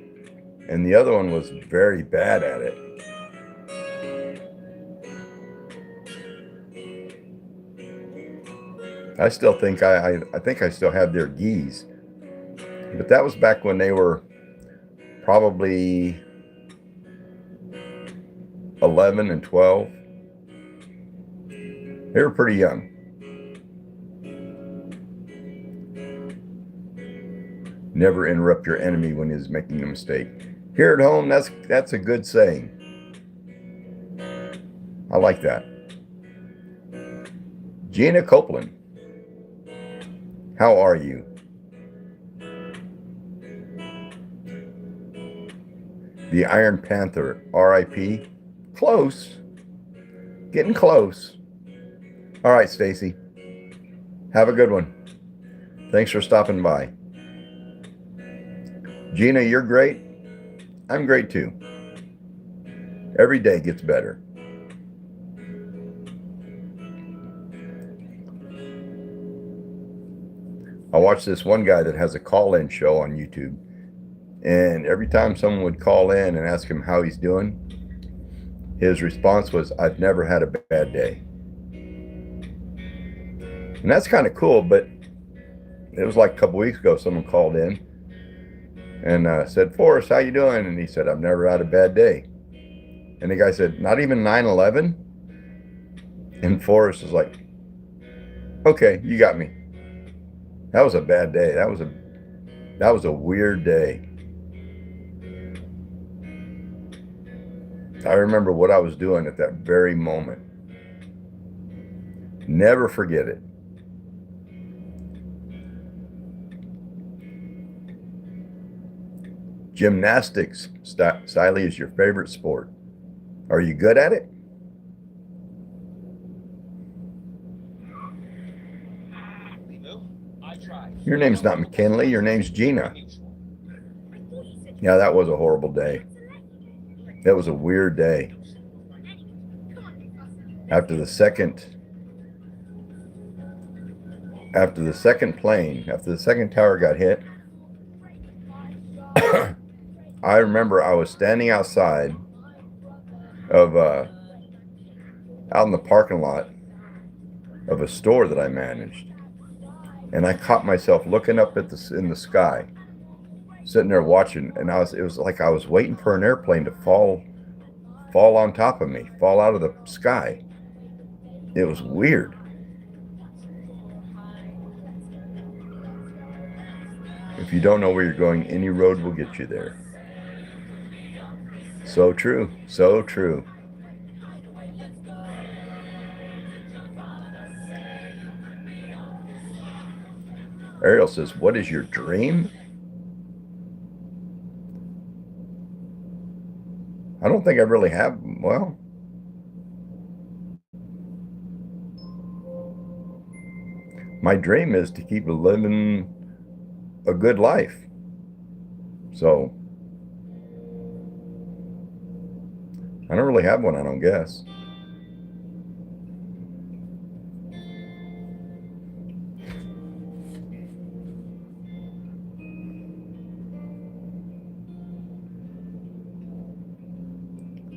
[SPEAKER 1] and the other one was very bad at it. I still think I think I still have their gis, but that was back when they were probably 11 and 12. They were pretty young. Never interrupt your enemy when he's making a mistake. Here at home, that's a good saying. I like that. Gina Copeland, how are you? The Iron Panther, R.I.P. Close. Getting close. All right, Stacy. Have a good one. Thanks for stopping by. Gina, you're great. I'm great too. Every day gets better. I watched this one guy that has a call-in show on YouTube. And every time someone would call in and ask him how he's doing, his response was, I've never had a bad day. And that's kind of cool, but it was like a couple weeks ago, someone called in and said, Forrest, how you doing? And he said, I've never had a bad day. And the guy said, not even 9/11? And Forrest was like, okay, you got me. That was a bad day. That was a weird day. I remember what I was doing at that very moment. Never forget it. Gymnastics, Stiley, is your favorite sport. Are you good at it? Your name's not McKinley. Your name's Gina. Yeah, that was a horrible day. That was a weird day. After the second tower got hit, I remember I was standing outside of out in the parking lot of a store that I managed, and I caught myself looking up at in the sky, sitting there watching, and it was like I was waiting for an airplane to fall on top of me, fall out of the sky. It was weird. If you don't know where you're going, any road will get you there. So true, so true. Ariel says, what is your dream? I don't think I really have, well, my dream is to keep living a good life. So, I don't really have one, I don't guess.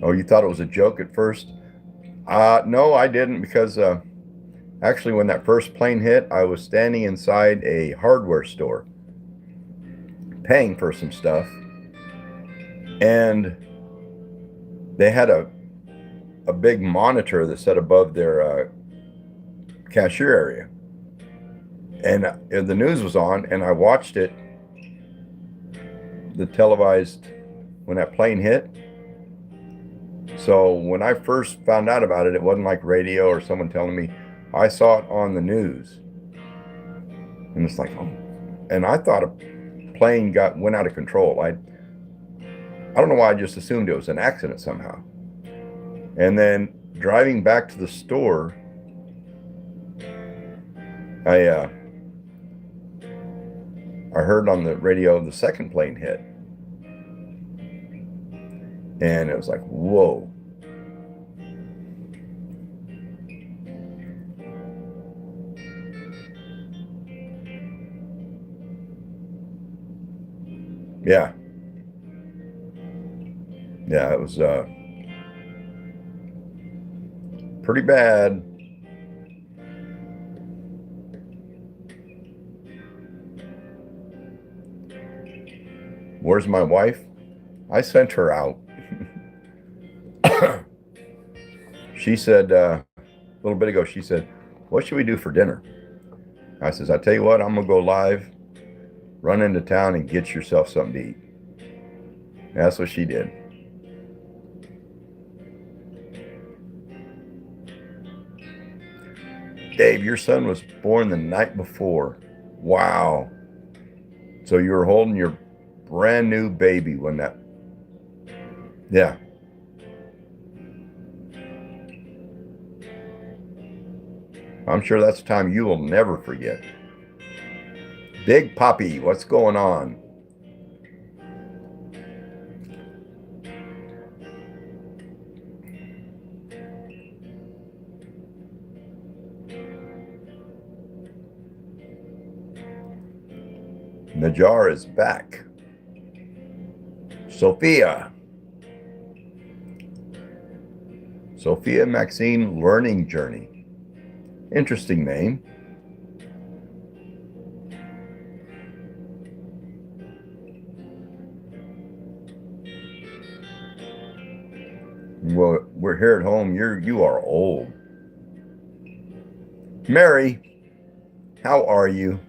[SPEAKER 1] Oh, you thought it was a joke at first? No, I didn't, because actually when that first plane hit, I was standing inside a hardware store paying for some stuff, and they had a big monitor that sat above their cashier area, and the news was on, and I watched it, the televised, when that plane hit. So when I first found out about it, it wasn't like radio or someone telling me. I saw it on the news, and it's like, oh, and I thought a plane went out of control. I don't know why, I just assumed it was an accident somehow. And then driving back to the store, I heard on the radio the second plane hit, and it was like, whoa. Yeah. Yeah, it was pretty bad. Where's my wife? I sent her out. She said, a little bit ago, she said, what should we do for dinner? I says, I tell you what, I'm going to go live run into town and get yourself something to eat. That's what she did. Dave, your son was born the night before. Wow. So you were holding your brand new baby when that... Yeah. I'm sure that's a time you will never forget. Big Poppy, what's going on? Najar is back. Sophia Maxine Learning Journey. Interesting name. Well, we're here at home. You are old. Mary, how are you?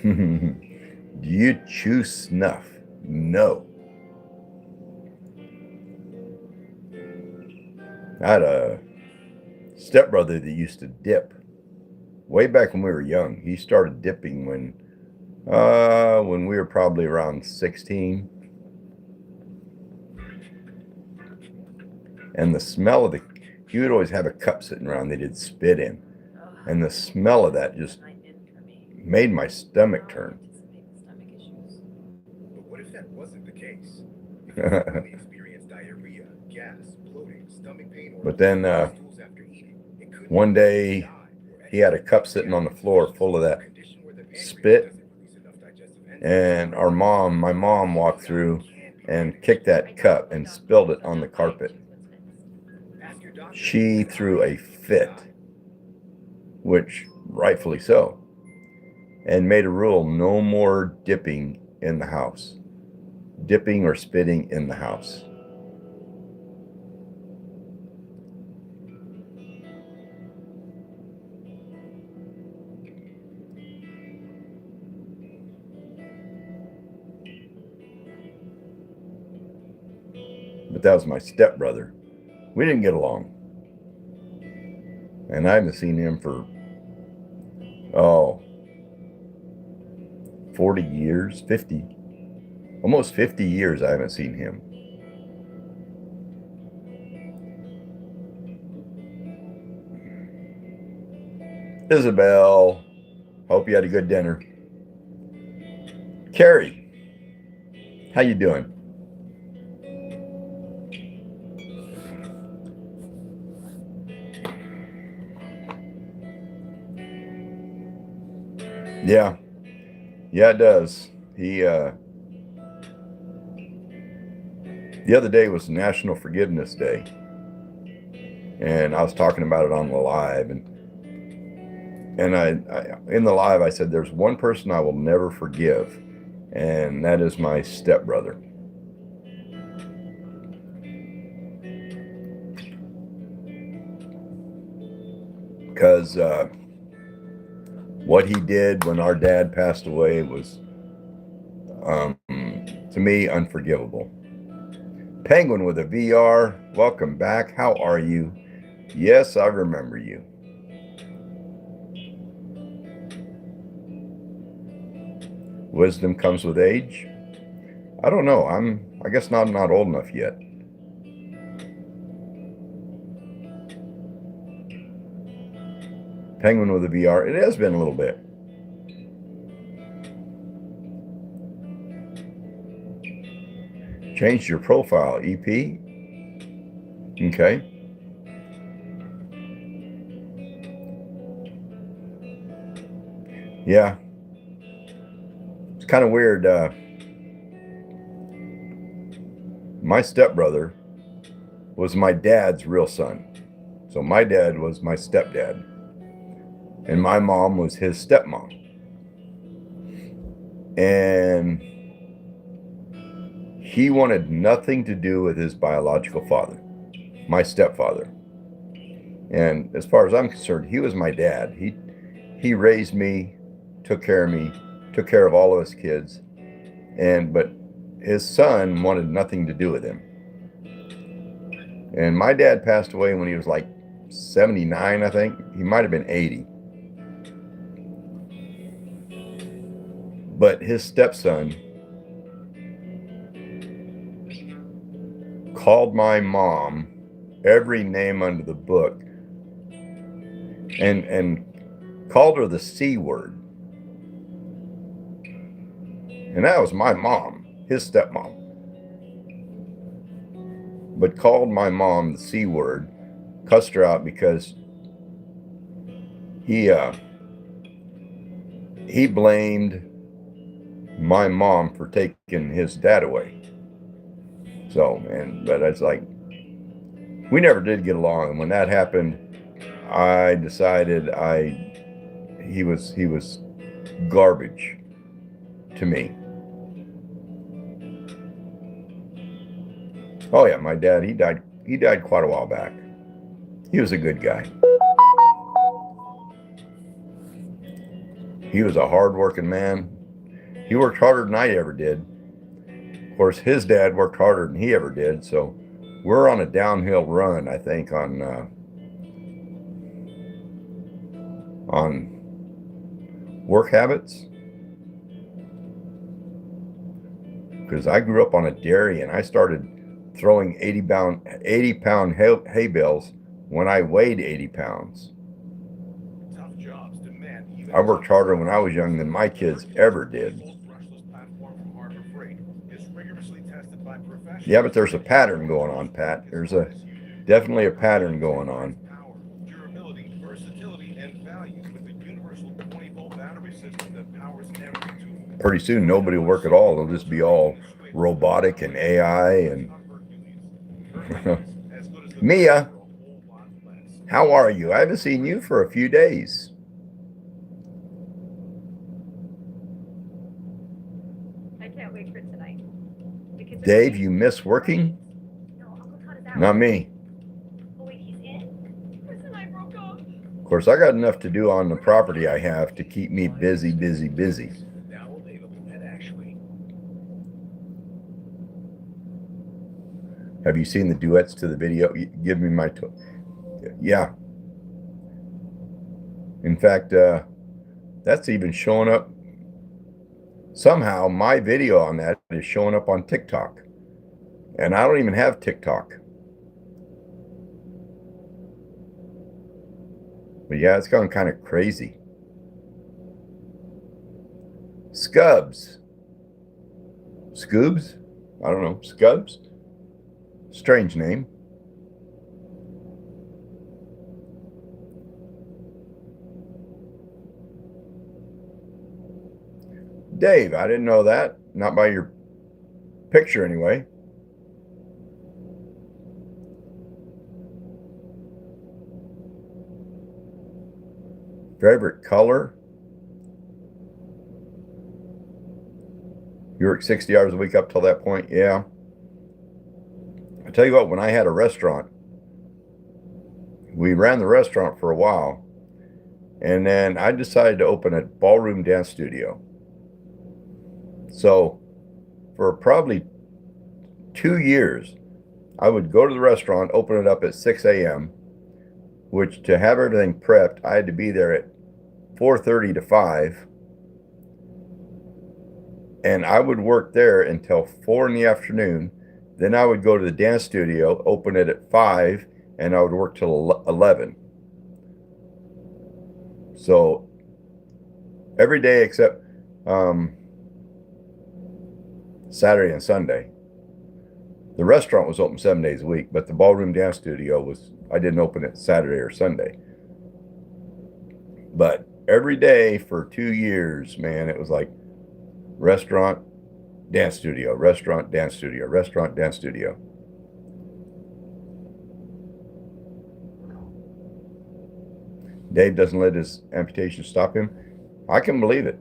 [SPEAKER 1] Do you chew snuff? No. I had a stepbrother that used to dip way back when we were young. He started dipping when we were probably around 16. And the smell of he would always have a cup sitting around that he'd spit in. And the smell of that just made my stomach turn.
[SPEAKER 4] But what if that wasn't the case? If you frequently experienced diarrhea, gas, bloating, stomach pain, or
[SPEAKER 1] But then
[SPEAKER 4] stools after eating, it could
[SPEAKER 1] one
[SPEAKER 4] be
[SPEAKER 1] day
[SPEAKER 4] EPI or
[SPEAKER 1] he had a cup sitting on the floor full of that
[SPEAKER 4] condition where the pancreas
[SPEAKER 1] spit.
[SPEAKER 4] doesn't release enough digestive enzymes.
[SPEAKER 1] And my mom walked through and kicked that cup and spilled it on the carpet.
[SPEAKER 4] Ask your doctor.
[SPEAKER 1] She threw a fit, which rightfully so, and made a rule: no more dipping in the house. Dipping or spitting in the house. But that was my stepbrother. We didn't get along. And I haven't seen him for, 40 years, 50, almost 50 years I haven't seen him. Isabel, hope you had a good dinner. Carrie, how you doing? Yeah, it does. The other day was National Forgiveness Day, and I was talking about it on the live, and I in the live I said there's one person I will never forgive, and that is my stepbrother. Because what he did when our dad passed away was, to me, unforgivable. Penguin with a VR, welcome back. How are you? Yes, I remember you. Wisdom comes with age. I don't know. I guess not old enough yet. Penguin with a VR. It has been a little bit. Changed your profile, EP. Okay. Yeah. It's kind of weird. My stepbrother was my dad's real son. So my dad was my stepdad. And my mom was his stepmom. And he wanted nothing to do with his biological father, my stepfather. And as far as I'm concerned, he was my dad. He raised me, took care of me, took care of all of his kids, but his son wanted nothing to do with him. And my dad passed away when he was like 79, I think. He might have been 80. But his stepson called my mom every name under the book and called her the C word. And that was my mom, his stepmom. But called my mom the C word, cussed her out because he blamed my mom for taking his dad away. So, but it's like, we never did get along. And when that happened, I decided he was garbage to me. Oh yeah, my dad, he died quite a while back. He was a good guy. He was a hard-working man. He worked harder than I ever did. Of course, his dad worked harder than he ever did, so we're on a downhill run, I think, on work habits. Because I grew up on a dairy and I started throwing 80-pound hay bales when I weighed 80 pounds.
[SPEAKER 5] Tough jobs demand
[SPEAKER 1] I worked harder when I was young than my kids ever did. Yeah, but there's a pattern going on, Pat. There's definitely a pattern going on.
[SPEAKER 5] Durability, versatility, and value with the universal 20-volt battery system that powers every tool.
[SPEAKER 1] Pretty soon, nobody will work at all. They'll just be all robotic and AI and. Mia, how are you? I haven't seen you for a few days.
[SPEAKER 3] I can't wait for tonight.
[SPEAKER 1] Dave, you miss working?
[SPEAKER 3] No, Uncle Todd is out.
[SPEAKER 1] Not me.
[SPEAKER 3] Oh wait, he's in? Chris and I broke up.
[SPEAKER 1] Of course, I got enough to do on the property I have to keep me busy.
[SPEAKER 7] Now available at Ashley.
[SPEAKER 1] Have you seen the duets to the video? Give me my... Yeah. In fact, that's even showing up. Somehow, my video on that is showing up on TikTok. And I don't even have TikTok. But yeah, it's gone kind of crazy. Scubs. Scoobs? I don't know. Scubs? Strange name. Dave, I didn't know that. Not by your picture anyway. Favorite color? You work 60 hours a week up till that point? Yeah. I tell you what, when I had a restaurant, we ran the restaurant for a while, and then I decided to open a ballroom dance studio. So for probably 2 years, I would go to the restaurant, open it up at 6 a.m., which to have everything prepped, I had to be there at 4:30 to 5. And I would work there until 4 in the afternoon. Then I would go to the dance studio, open it at 5, and I would work till 11. So every day except Saturday and Sunday. The restaurant was open 7 days a week, but the ballroom dance studio I didn't open it Saturday or Sunday. But every day for 2 years, man, it was like restaurant, dance studio, restaurant, dance studio, restaurant, dance studio. Dave doesn't let his amputation stop him. I can believe it.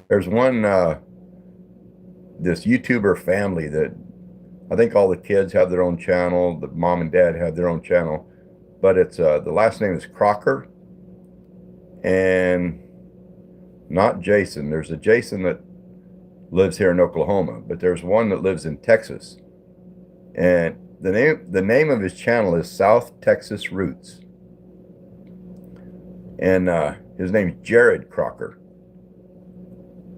[SPEAKER 1] There's one, this YouTuber family that I think all the kids have their own channel. The mom and dad have their own channel, but it's the last name is Crocker, and not Jason. There's a Jason that lives here in Oklahoma, but there's one that lives in Texas, and the name of his channel is South Texas Roots, and his name's Jared Crocker,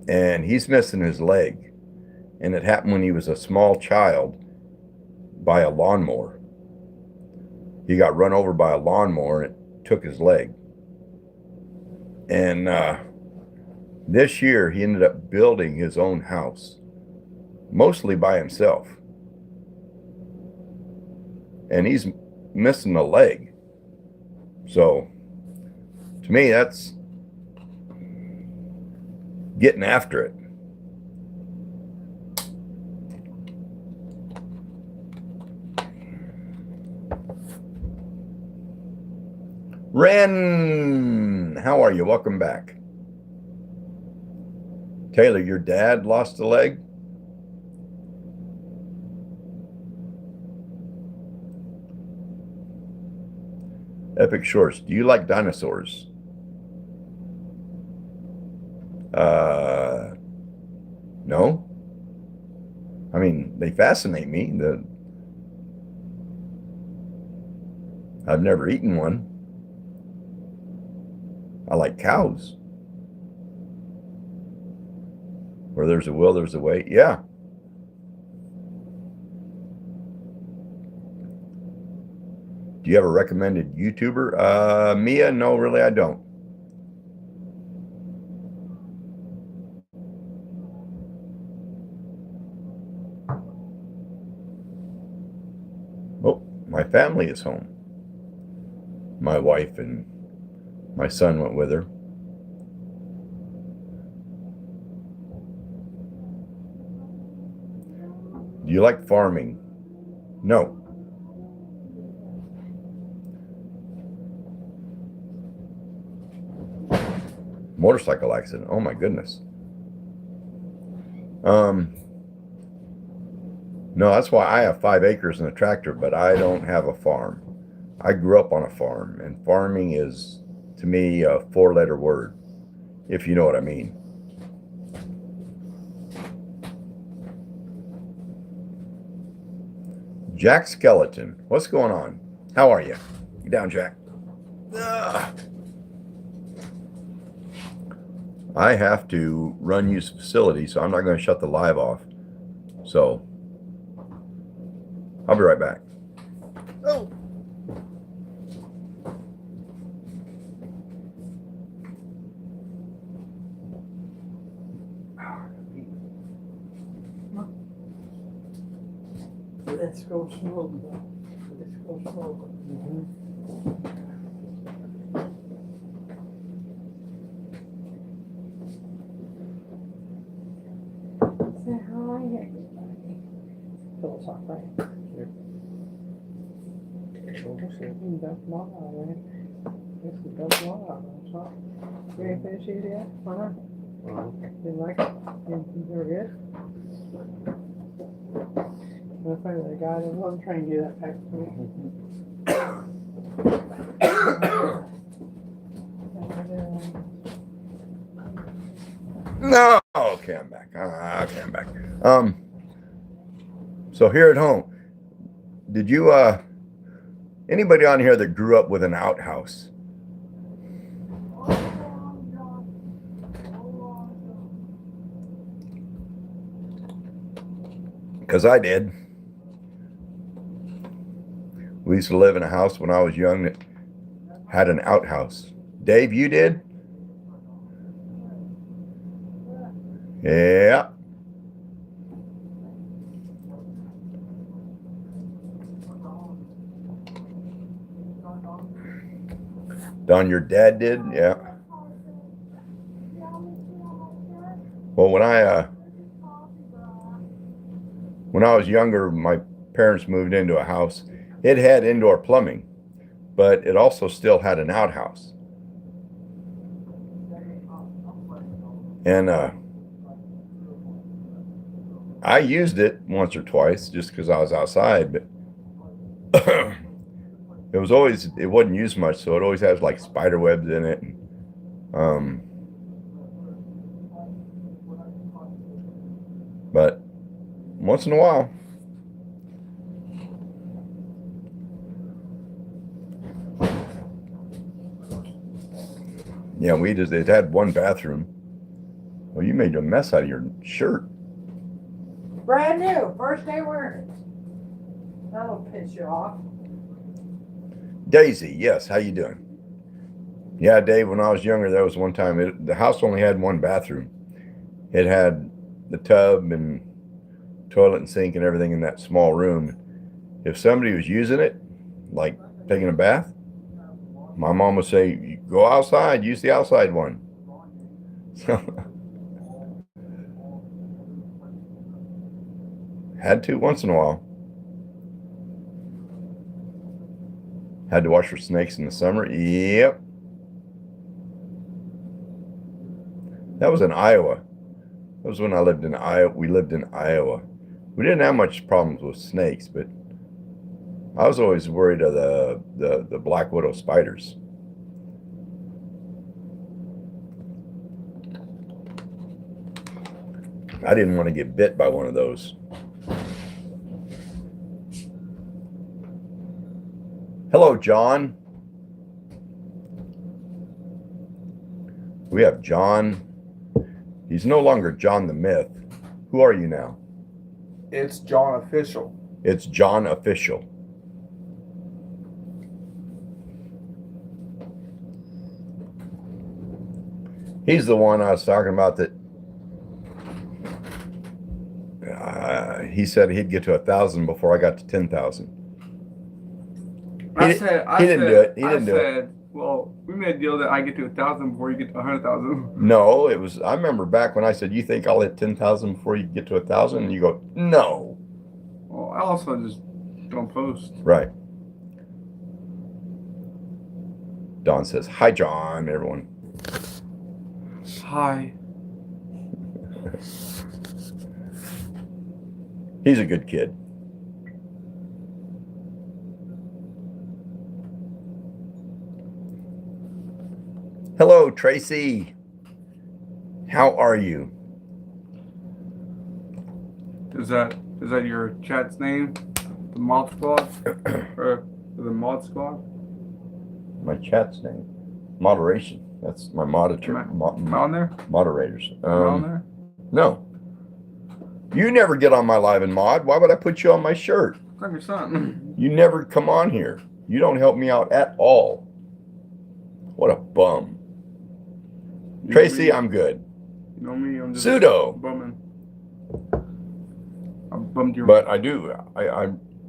[SPEAKER 1] and he's missing his leg, and it happened when he was a small child by a lawnmower. He got run over by a lawnmower and it took his leg. And this year he ended up building his own house, mostly by himself. And he's missing a leg. So to me, that's getting after it. Ren, how are you? Welcome back. Taylor, your dad lost a leg? Epic Shorts, do you like dinosaurs? No. I mean, they fascinate me. I've never eaten one. I like cows. Where there's a will, there's a way. Yeah. Do you have a recommended YouTuber? Mia, no, really, I don't. Oh, my family is home. My wife and my son went with her. Do you like farming? No. Motorcycle accident. Oh my goodness. No, that's why I have 5 acres and a tractor, but I don't have a farm. I grew up on a farm, and farming is, to me, a 4-letter word, if you know what I mean. Jack Skeleton, what's going on? How are you? Get down, Jack. Ugh. I have to run use facility, so I'm not going to shut the live off. So I'll be right back. Oh.
[SPEAKER 8] Let's go smoke. Let's go smoke. Say hi, everybody. Phil's off, right? Here. That's not all right. This is that's not all right. So, you ain't finished these yet? Why not? You like it? You're good? I finally the guy that wasn't trying to do that type of thing.
[SPEAKER 1] No. Okay, I'm back. Okay, I'm back. So here at home, did you anybody on here that grew up with an outhouse? Because I did. We used to live in a house when I was young that had an outhouse. Dave, you did? Yeah. Don, your dad did? Yeah. Well, when I was younger, my parents moved into a house. It had indoor plumbing, but it also still had an outhouse. And I used it once or twice just because I was outside, but it wasn't used much, so it always has like spider webs in it. But once in a while. Yeah, it had one bathroom. Well, you made a mess out of your shirt.
[SPEAKER 8] Brand new, first day wearing it. That'll piss you off.
[SPEAKER 1] Daisy, yes, how you doing? Yeah, Dave, when I was younger, there was one time, the house only had one bathroom. It had the tub and toilet and sink and everything in that small room. If somebody was using it, like taking a bath, my mom would say, go outside, use the outside one. Had to once in a while. Had to wash for snakes in the summer. Yep. That was in Iowa. That was when I lived in Iowa. We lived in Iowa. We didn't have much problems with snakes, but I was always worried of the black widow spiders. I didn't want to get bit by one of those. Hello, John. We have John. He's no longer John the Myth. Who are you now?
[SPEAKER 9] It's John Official.
[SPEAKER 1] It's John Official. He's the one I was talking about that he said he'd get to 1,000 before I got to 10,000. He didn't do it.
[SPEAKER 9] I said, well, we made a deal that I get to 1,000 before you get to 100,000.
[SPEAKER 1] No, it was. I remember back when I said, "You think I'll hit 10,000 before you get to 1,000?" And you go, "No."
[SPEAKER 9] Well, I also just don't post.
[SPEAKER 1] Right. Don says, "Hi, John." Everyone.
[SPEAKER 9] Hi.
[SPEAKER 1] He's a good kid. Hello, Tracy. How are you?
[SPEAKER 9] Is that your chat's name? The Mod Squad? Or the Mod Squad?
[SPEAKER 1] My chat's name. Moderation. That's my monitor.
[SPEAKER 9] Am I on there?
[SPEAKER 1] Moderators.
[SPEAKER 9] Am I on there?
[SPEAKER 1] No. You never get on my live and mod. Why would I put you on my shirt?
[SPEAKER 9] I'm your son.
[SPEAKER 1] You never come on here. You don't help me out at all. What a bum. Tracy, I'm good.
[SPEAKER 9] You know me, I'm just
[SPEAKER 1] Pseudo.
[SPEAKER 9] bumming. I bummed your.
[SPEAKER 1] But I do.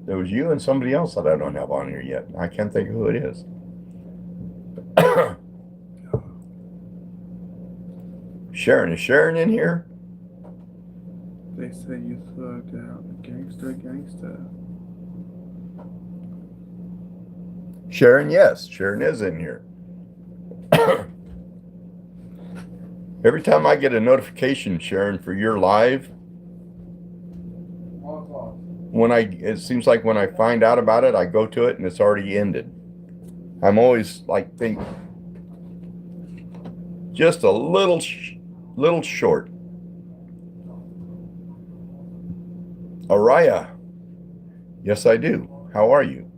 [SPEAKER 1] There was you and somebody else that I don't have on here yet. I can't think of who it is. Sharon, is Sharon in here?
[SPEAKER 9] They say you thugged out. Gangster.
[SPEAKER 1] Sharon, yes. Sharon is in here. Every time I get a notification, Sharon, for your live, it seems like when I find out about it, I go to it and it's already ended. I'm always like think just a little short. Araya, yes, I do. How are you?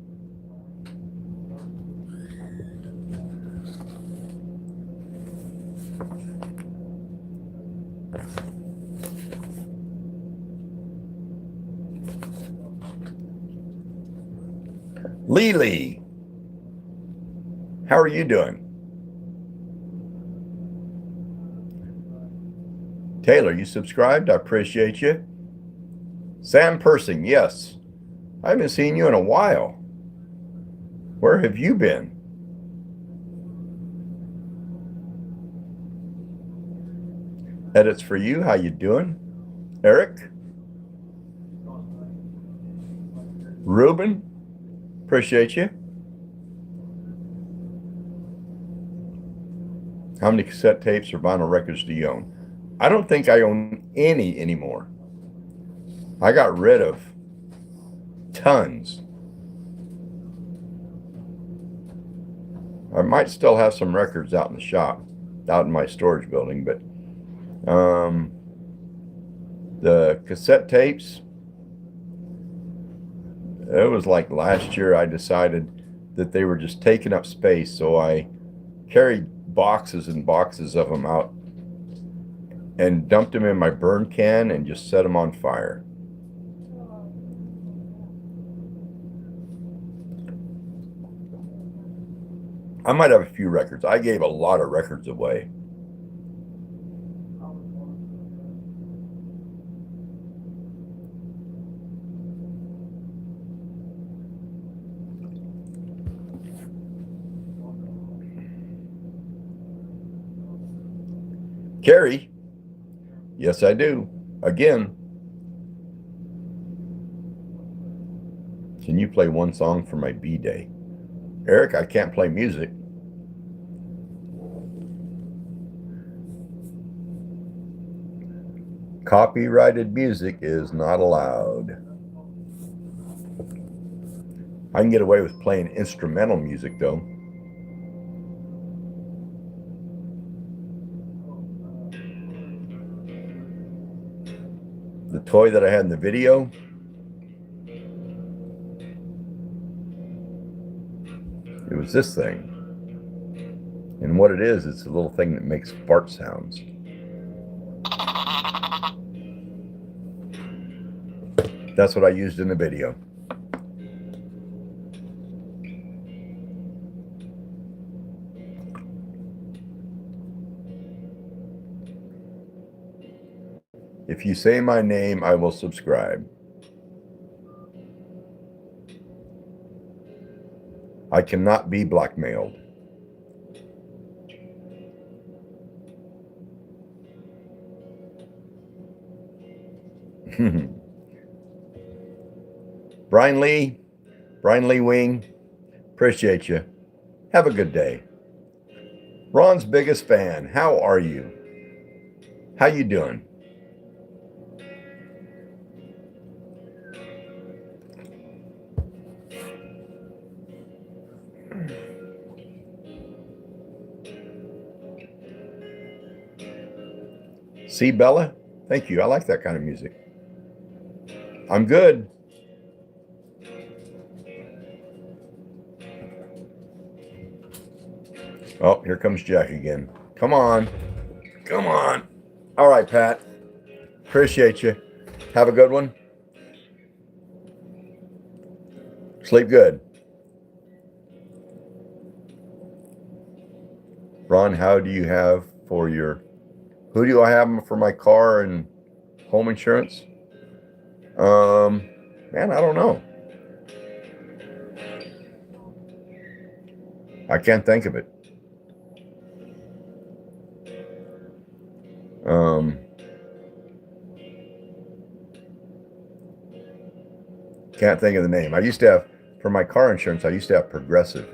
[SPEAKER 1] Lily, how are you doing? Taylor, you subscribed? I appreciate you. Sam Persing, yes. I haven't seen you in a while. Where have you been? Edits for you. How you doing? Eric? Ruben? Appreciate you. How many cassette tapes or vinyl records do you own? I don't think I own any anymore. I got rid of tons. I might still have some records out in the shop, out in my storage building, but the cassette tapes, it was like last year I decided that they were just taking up space, so I carried boxes and boxes of them out and dumped them in my burn can and just set them on fire. I might have a few records. I gave a lot of records away. Carrie, yes, I do. Again, can you play one song for my B-Day? Eric, I can't play music. Copyrighted music is not allowed. I can get away with playing instrumental music, though. The toy that I had in the video, it was this thing. And what it is, it's a little thing that makes fart sounds. That's what I used in the video. If you say my name, I will subscribe. I cannot be blackmailed. Brian Lee Wing, appreciate you. Have a good day. Ron's biggest fan. How are you? How you doing? See, Bella? Thank you. I like that kind of music. I'm good. Oh, here comes Jack again. Come on. Come on. All right, Pat. Appreciate you. Have a good one. Sleep good. Ron, how do you have for your... Who do I have for my car and home insurance? Man, I don't know. I can't think of it. Can't think of the name. I used to have, for my car insurance, I used to have Progressive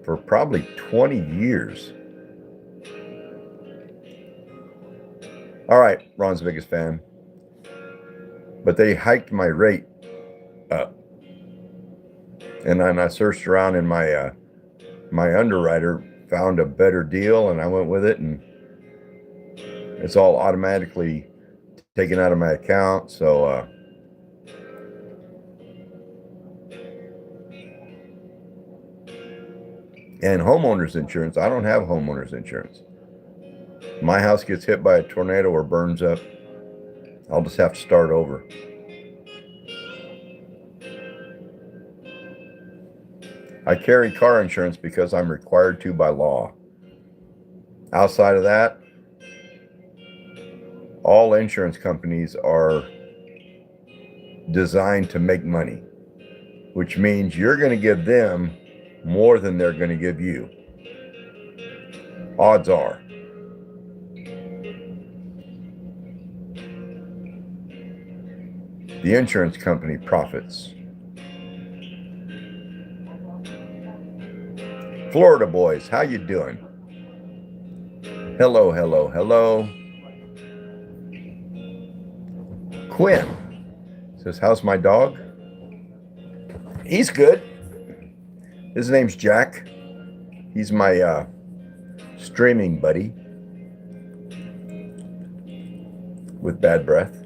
[SPEAKER 1] for probably 20 years. All right, Ron's biggest fan. But they hiked my rate up. And then I searched around in my my underwriter, found a better deal, and I went with it, and it's all automatically taken out of my account. So and homeowners insurance, I don't have homeowners insurance. My house gets hit by a tornado or burns up, I'll just have to start over. I carry car insurance because I'm required to by law. Outside of that, all insurance companies are designed to make money, which means you're going to give them more than they're going to give you. Odds are. The insurance company profits. Florida boys, how you doing? Hello, hello, hello. Quinn Says, how's my dog? He's good. His name's Jack. He's my streaming buddy with bad breath.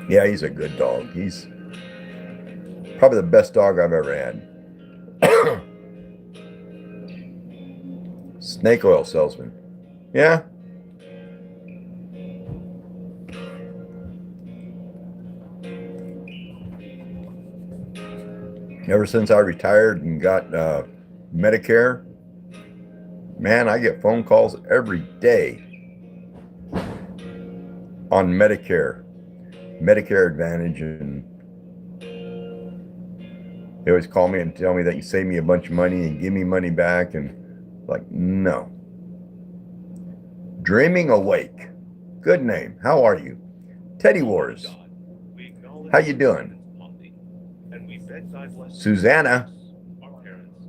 [SPEAKER 1] Yeah, he's a good dog. He's probably the best dog I've ever had. Snake oil salesman. Yeah. Ever since I retired and got Medicare, man, I get phone calls every day on Medicare Advantage, and they always call me and tell me that you save me a bunch of money and give me money back, and like, no. Dreaming Awake. Good name. How are you? Teddy Wars. How you doing? Susanna.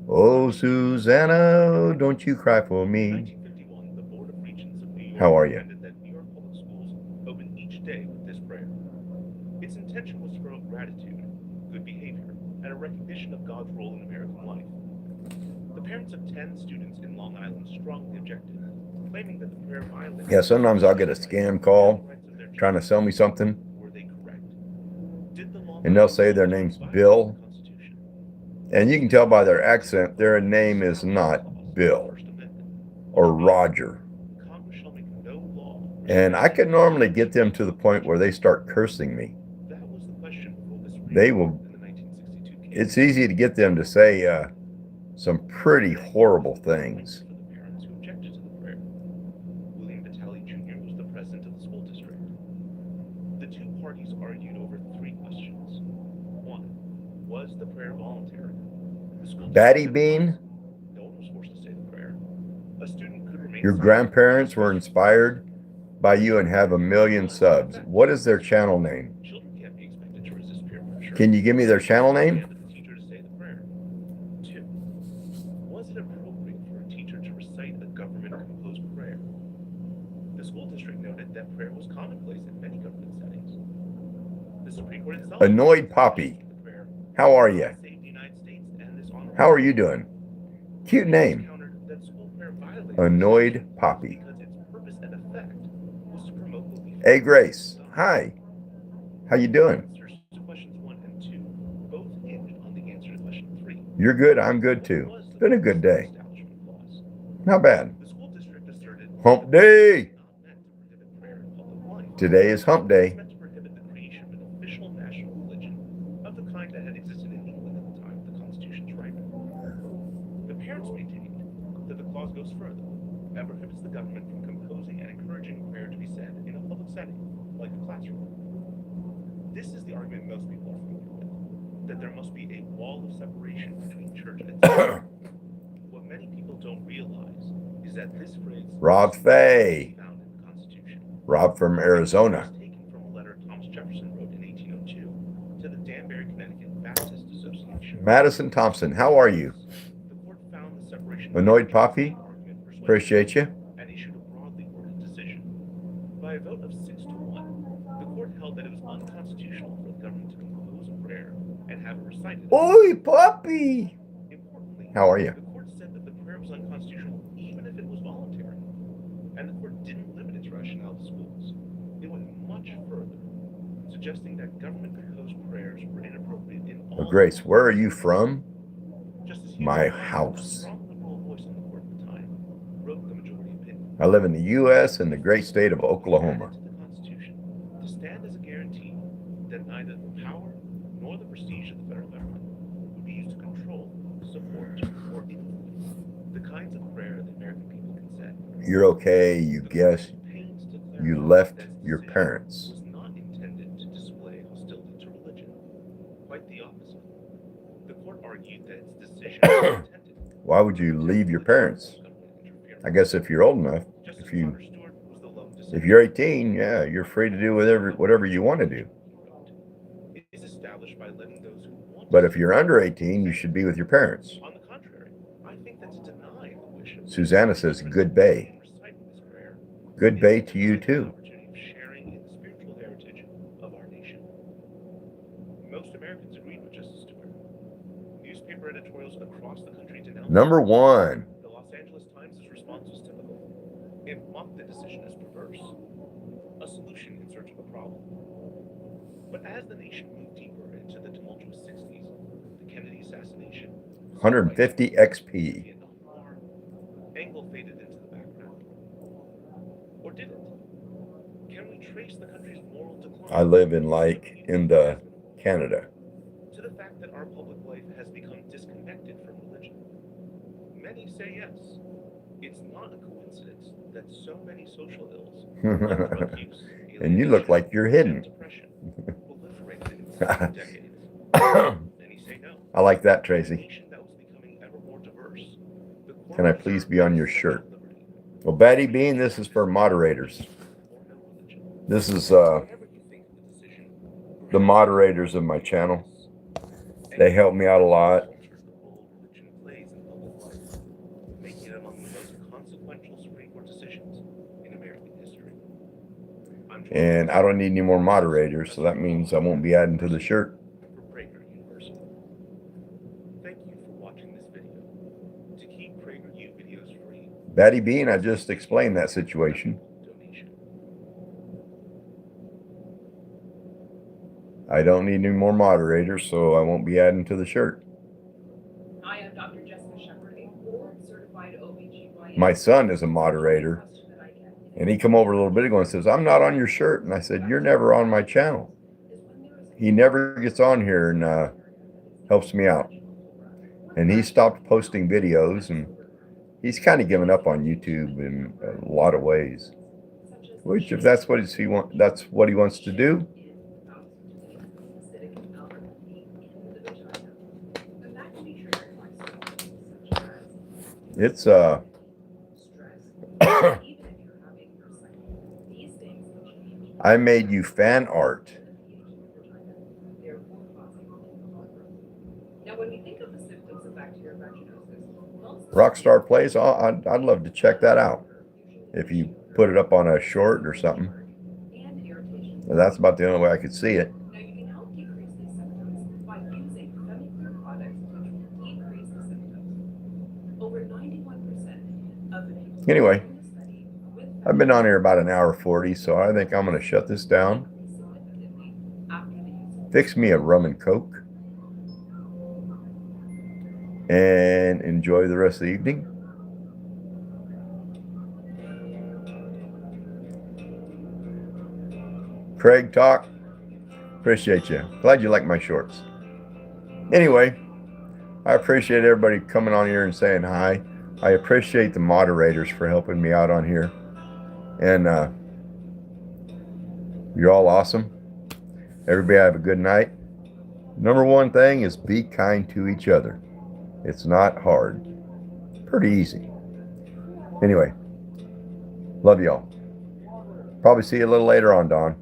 [SPEAKER 1] Oh, Susanna, don't you cry for me. How are you?
[SPEAKER 10] Its intention was to promote gratitude, good behavior, and a recognition of God's role in American life. The parents of 10 students in Long Island strongly objected, claiming that the prayer violated.
[SPEAKER 1] Yeah, sometimes I'll get a scam call trying to sell me something,
[SPEAKER 10] Were they correct? Did the law
[SPEAKER 1] and they'll say their name's Bill, and you can tell by their accent their name is not Bill or Roger.
[SPEAKER 10] Congress shall make no law.
[SPEAKER 1] And I can normally get them to the point where they start cursing me.
[SPEAKER 10] That was the question before this
[SPEAKER 1] They will.
[SPEAKER 10] in the 1962 case.
[SPEAKER 1] It's easy to get them to say some pretty horrible things.
[SPEAKER 10] For the parents who objected to the prayer. William Vitale Jr. was the president of the school district. The two parties argued over 3 questions. 1. Was the prayer voluntary? The school
[SPEAKER 1] Batty
[SPEAKER 10] district
[SPEAKER 1] Bean,
[SPEAKER 10] no one was forced to say the prayer. A student could remain
[SPEAKER 1] your
[SPEAKER 10] silent.
[SPEAKER 1] grandparents were inspired by you and have 1 million subs. What is their channel name?
[SPEAKER 10] Children can't be expected to resist peer pressure.
[SPEAKER 1] Can you give me their channel name?
[SPEAKER 10] Commanded the teacher to say the prayer. 2. Was it appropriate for a teacher to recite a government-composed prayer? The school district noted that prayer was commonplace in many government settings. The Supreme Court itself
[SPEAKER 1] Annoyed Poppy.
[SPEAKER 10] the prayer
[SPEAKER 1] How are you?
[SPEAKER 10] saved the United States and this honorable
[SPEAKER 1] How are you doing? Cute name.
[SPEAKER 10] countered that school prayer violated
[SPEAKER 1] Annoyed Poppy.
[SPEAKER 10] because its purpose and effect was to promote belief.
[SPEAKER 1] Hey, Grace. Hi. How you doing?
[SPEAKER 10] Answers to questions 1 and 2 both hinged on the answer to question 3.
[SPEAKER 1] You're good. I'm good too. It's been a good day.
[SPEAKER 10] Establishment Clause.
[SPEAKER 1] Not bad.
[SPEAKER 10] The school district asserted
[SPEAKER 1] Hump day.
[SPEAKER 10] not meant to prohibit prayer in public life.
[SPEAKER 1] Today is hump
[SPEAKER 10] It
[SPEAKER 1] day.
[SPEAKER 10] was meant to prohibit the creation of an official national religion of the kind that had existed in England at the time of the Constitution's writing. The parents maintained that the clause goes further and prohibits the government from composing and encouraging prayer to be said in a public setting, like a classroom. This is the argument most people are familiar with, that there must be a wall of separation between church and state. What many people don't realize is that this phrase
[SPEAKER 1] Rob Fay.
[SPEAKER 10] is found in the Constitution.
[SPEAKER 1] Rob from Arizona.
[SPEAKER 10] It was taken from a letter Thomas Jefferson wrote in 1802 to the Danbury, Connecticut Baptist Association.
[SPEAKER 1] Madison Thompson. How are you?
[SPEAKER 10] The court found the separation
[SPEAKER 1] Annoyed Poppy?
[SPEAKER 10] argument persuasive
[SPEAKER 1] Appreciate you.
[SPEAKER 10] and issued a broadly worded decision. By a vote of 6 to 1, the court held that it was unconstitutional for the government to compose a prayer and have it recited.
[SPEAKER 1] Oi, Poppy.
[SPEAKER 10] Importantly,
[SPEAKER 1] How are you?
[SPEAKER 10] the court said that the prayer was unconstitutional even if it was voluntary. And the court didn't limit its rationale to schools. It went much further, suggesting that government-composed prayers were inappropriate in all.
[SPEAKER 1] Grace, where are you from?
[SPEAKER 10] Justice
[SPEAKER 1] My
[SPEAKER 10] Hughes,
[SPEAKER 1] house.
[SPEAKER 10] a strong liberal voice on the court at the time, wrote the majority opinion.
[SPEAKER 1] I live in the U.S. and the great state of Oklahoma.
[SPEAKER 10] Added to the Constitution to stand as a guarantee that neither the power nor the prestige of the federal government would be used to control, support, or influence the kinds of prayer the American people can say.
[SPEAKER 1] You're okay. You guess
[SPEAKER 10] Pains to
[SPEAKER 1] you
[SPEAKER 10] clarify
[SPEAKER 1] left
[SPEAKER 10] that its
[SPEAKER 1] your
[SPEAKER 10] decision
[SPEAKER 1] parents.
[SPEAKER 10] was not intended to display hostility to religion. Quite the opposite. The court argued that its decision was intended.
[SPEAKER 1] Why would you leave your parents? I guess if you're old enough, if you're 18, yeah, you're free to do whatever you want to do.
[SPEAKER 10] It is established by letting those who want
[SPEAKER 1] But if you're under 18, you should be with your parents.
[SPEAKER 10] On the contrary, I think that to deny the wish of
[SPEAKER 1] Susanna says, good bay.
[SPEAKER 10] reciting this prayer
[SPEAKER 1] Good bay to you too.
[SPEAKER 10] opportunity of sharing in the spiritual heritage of our nation. Most Americans agreed with Justice Stewart. Newspaper editorials across the country denounced
[SPEAKER 1] Number one.
[SPEAKER 10] the Los Angeles Times' response was typical. It mocked the decision as perverse, a solution in search of a problem. But as the nation moved deeper into the tumultuous 60s, the Kennedy assassination,
[SPEAKER 1] 150 XP.
[SPEAKER 10] Vietnam War, Angle faded into the background. Or did it? Can we trace the country's moral decline?
[SPEAKER 1] I live in the Canada.
[SPEAKER 10] To the fact that our public life has become disconnected from religion. Many say yes. It's not a coincidence that so many social ills, like drug use,
[SPEAKER 1] And you look like you're hidden.
[SPEAKER 10] depression, proliferated in recent decades. Many say no.
[SPEAKER 1] I like that,
[SPEAKER 10] A
[SPEAKER 1] Tracy.
[SPEAKER 10] nation that was becoming ever more diverse. The core
[SPEAKER 1] Can I
[SPEAKER 10] of
[SPEAKER 1] please
[SPEAKER 10] our
[SPEAKER 1] be on your
[SPEAKER 10] liberty,
[SPEAKER 1] shirt? Well, Betty Bean, this is for moderators.
[SPEAKER 10] or no religion.
[SPEAKER 1] This is
[SPEAKER 10] Whatever you think of the decision,
[SPEAKER 1] the moderators of my channel. They help me out a lot.
[SPEAKER 10] culture the role religion plays in public life, making it among the most consequential Supreme Court decisions in American history. I'm joined
[SPEAKER 1] And I don't need any more moderators, so that means I won't be adding to the shirt.
[SPEAKER 10] for Prager University. Thank you for watching this video. To keep PragerU videos free,
[SPEAKER 1] Betty Bean, I just explained that situation.
[SPEAKER 10] donation.
[SPEAKER 1] I don't need any more moderators, so I won't be adding to the shirt.
[SPEAKER 3] I am Dr. Jessica Shepard, a board-certified OBGYN.
[SPEAKER 1] My son is a moderator, and he come over a little bit ago and says, I'm not on your shirt. And I said, you're never on my channel. He never gets on here and helps me out. And he stopped posting videos, and he's kind of given up on YouTube in a lot of ways. Which, if that's what that's what he wants to do. It's I made you fan art.
[SPEAKER 3] Now, when we think of the symptoms of bacterial vaginosis, most
[SPEAKER 1] Rockstar Plays, I'd love to check that out. If you put it up on a short or something.
[SPEAKER 3] and irritation.
[SPEAKER 1] That's about the only way I could see it.
[SPEAKER 3] Now, you can help decrease these symptoms by using semi-clear products which will decrease the symptoms. Over 91% of the people
[SPEAKER 1] Anyway,
[SPEAKER 3] in the study with
[SPEAKER 1] I've been on here about an hour 40, so I think I'm going to shut this down.
[SPEAKER 3] significantly after the use of
[SPEAKER 1] Fix me a rum and coke. And enjoy the rest of the evening. Craig Talk, appreciate you. Glad you like my shorts. Anyway, I appreciate everybody coming on here and saying hi. I appreciate the moderators for helping me out on here. And you're all awesome. Everybody have a good night. Number one thing is be kind to each other. It's not hard. Pretty easy. Anyway, love y'all. Probably see you a little later on, Dawn.